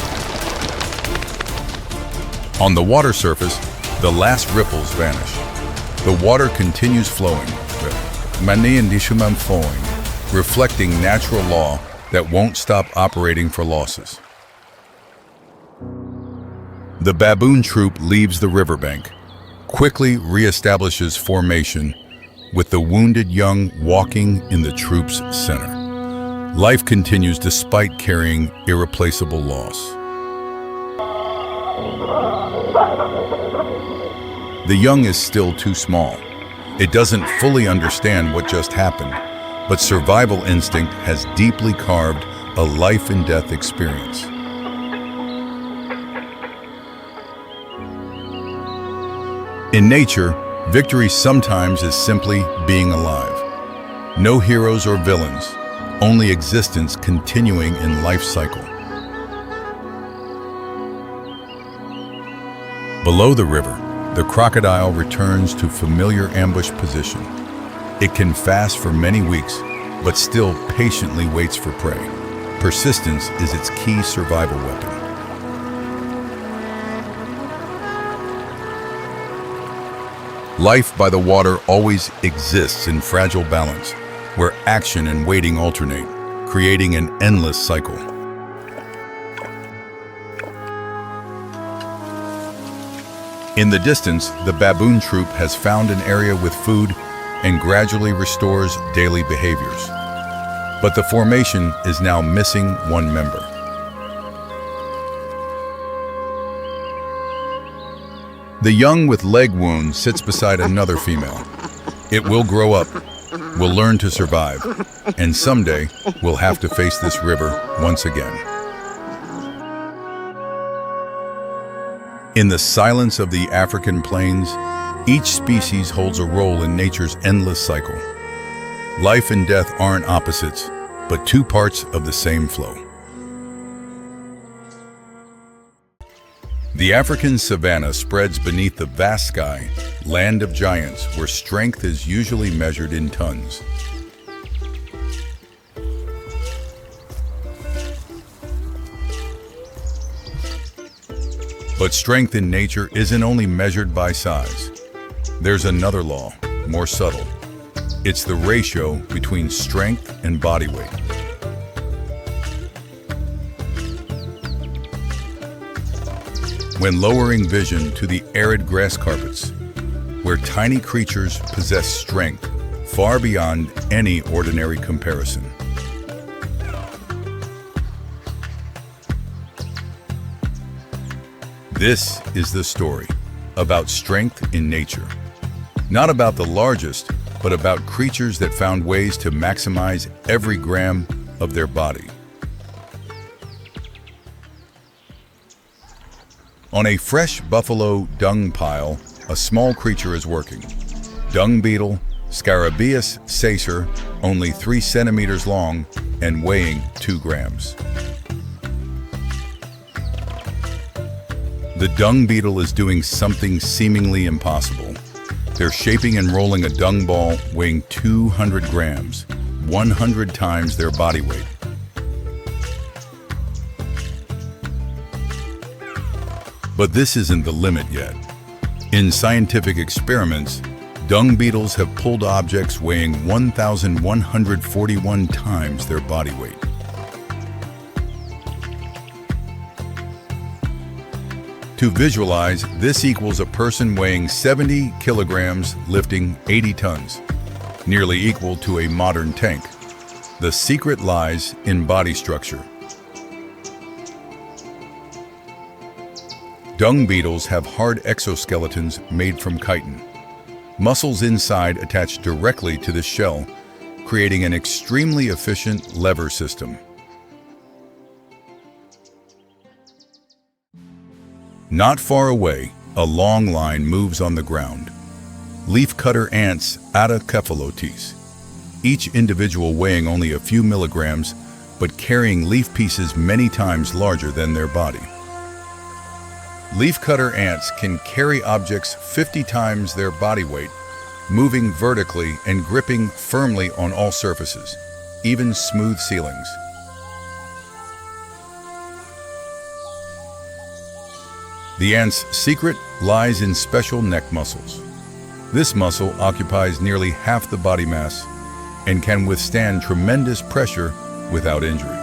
On the water surface, the last ripples vanish. The water continues flowing, mani and dishumam flowing, reflecting natural law that won't stop operating for losses. The baboon troop leaves the riverbank, quickly reestablishes formation, with the wounded young walking in the troop's center. Life continues despite carrying irreplaceable loss. The young is still too small. It doesn't fully understand what just happened, but survival instinct has deeply carved a life and death experience. In nature, victory sometimes is simply being alive. No heroes or villains, only existence continuing in life cycle. Below the river, the crocodile returns to familiar ambush position. It can fast for many weeks, but still patiently waits for prey. Persistence is its key survival weapon. Life by the water always exists in fragile balance, where action and waiting alternate, creating an endless cycle. In the distance, the baboon troop has found an area with food and gradually restores daily behaviors. But the formation is now missing one member. The young with leg wound sits beside another female. It will grow up, will learn to survive, and someday will have to face this river once again. In the silence of the African plains, each species holds a role in nature's endless cycle. Life and death aren't opposites, but two parts of the same flow. The African savanna spreads beneath the vast sky, land of giants, where strength is usually measured in tons. But strength in nature isn't only measured by size. There's another law, more subtle. It's the ratio between strength and body weight. When lowering vision to the arid grass carpets, where tiny creatures possess strength far beyond any ordinary comparison. This is the story about strength in nature. Not about the largest, but about creatures that found ways to maximize every gram of their body. On a fresh buffalo dung pile, a small creature is working. Dung beetle, Scarabaeus sacer, only 3 centimeters long and weighing 2 grams. The dung beetle is doing something seemingly impossible. They're shaping and rolling a dung ball weighing 200 grams, 100 times their body weight. But this isn't the limit yet. In scientific experiments, dung beetles have pulled objects weighing 1,141 times their body weight. To visualize, this equals a person weighing 70 kilograms lifting 80 tons, nearly equal to a modern tank. The secret lies in body structure. Dung beetles have hard exoskeletons made from chitin. Muscles inside attach directly to the shell, creating an extremely efficient lever system. Not far away, a long line moves on the ground. Leafcutter ants, Adacephalotes, each individual weighing only a few milligrams, but carrying leaf pieces many times larger than their body. Leafcutter ants can carry objects 50 times their body weight, moving vertically and gripping firmly on all surfaces, even smooth ceilings. The ant's secret lies in special neck muscles. This muscle occupies nearly half the body mass and can withstand tremendous pressure without injury.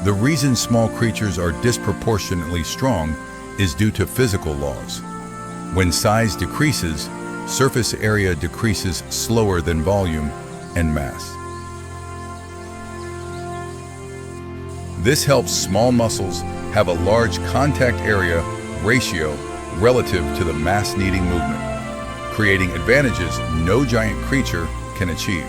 The reason small creatures are disproportionately strong is due to physical laws. When size decreases, surface area decreases slower than volume and mass. This helps small muscles have a large contact area ratio relative to the mass-needing movement, creating advantages no giant creature can achieve.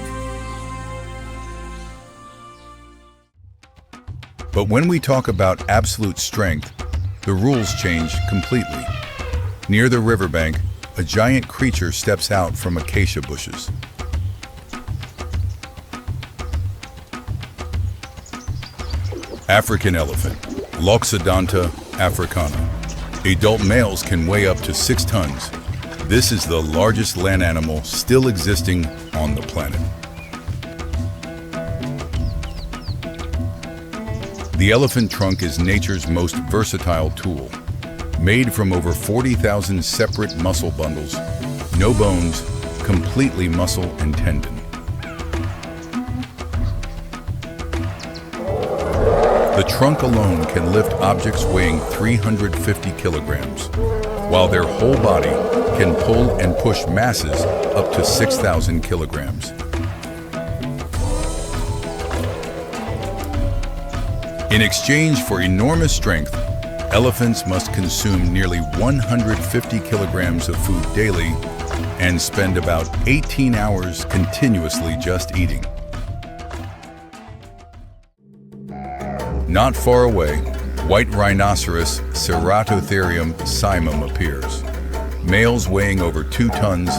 But when we talk about absolute strength, the rules change completely. Near the riverbank, a giant creature steps out from acacia bushes. African elephant, Loxodonta africana. Adult males can weigh up to 6 tons. This is the largest land animal still existing on the planet. The elephant trunk is nature's most versatile tool. Made from over 40,000 separate muscle bundles, no bones, completely muscle and tendon. The trunk alone can lift objects weighing 350 kilograms, while their whole body can pull and push masses up to 6,000 kilograms. In exchange for enormous strength, elephants must consume nearly 150 kilograms of food daily and spend about 18 hours continuously just eating. Not far away, white rhinoceros Ceratotherium simum appears. Males weighing over 2 tons,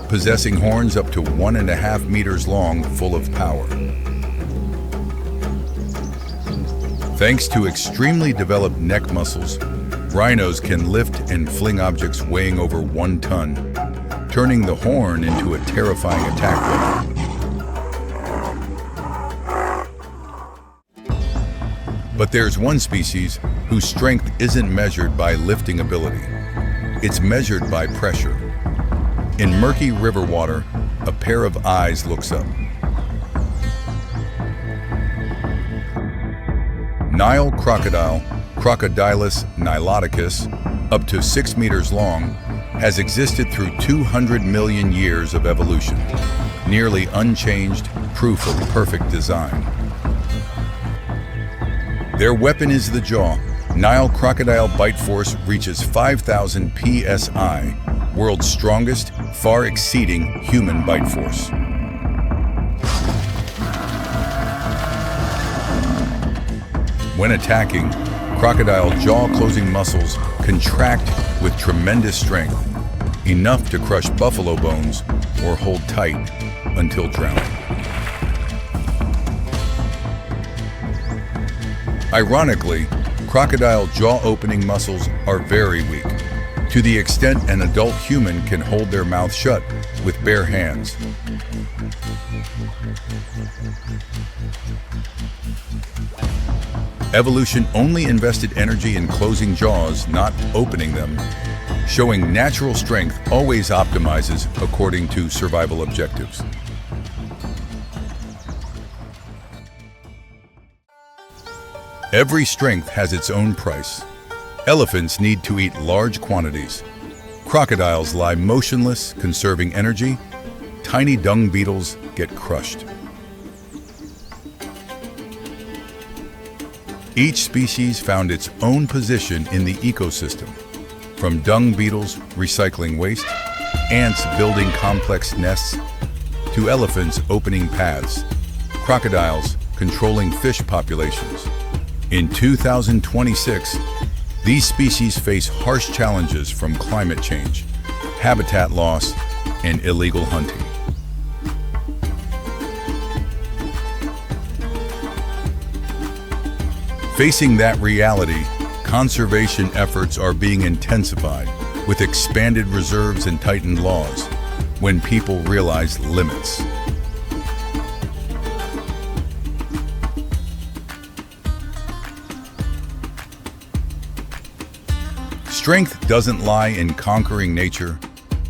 possessing horns up to 1.5 meters long, full of power. Thanks to extremely developed neck muscles, rhinos can lift and fling objects weighing over 1 ton, turning the horn into a terrifying attack weapon. But there's one species whose strength isn't measured by lifting ability. It's measured by pressure. In murky river water, a pair of eyes looks up. Nile crocodile, Crocodilus niloticus, up to 6 meters long, has existed through 200 million years of evolution, nearly unchanged, proof of perfect design. Their weapon is the jaw. Nile crocodile bite force reaches 5,000 psi, world's strongest, far exceeding human bite force. When attacking, crocodile jaw-closing muscles contract with tremendous strength, enough to crush buffalo bones or hold tight until drowning. Ironically, crocodile jaw-opening muscles are very weak, to the extent an adult human can hold their mouth shut with bare hands. Evolution only invested energy in closing jaws, not opening them, showing natural strength always optimizes according to survival objectives. Every strength has its own price. Elephants need to eat large quantities. Crocodiles lie motionless, conserving energy. Tiny dung beetles get crushed. Each species found its own position in the ecosystem, from dung beetles recycling waste, ants building complex nests, to elephants opening paths, crocodiles controlling fish populations. In 2026, these species face harsh challenges from climate change, habitat loss, and illegal hunting. Facing that reality, conservation efforts are being intensified with expanded reserves and tightened laws when people realize limits. Strength doesn't lie in conquering nature,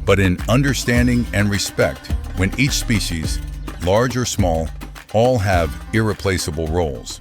but in understanding and respect when each species, large or small, all have irreplaceable roles.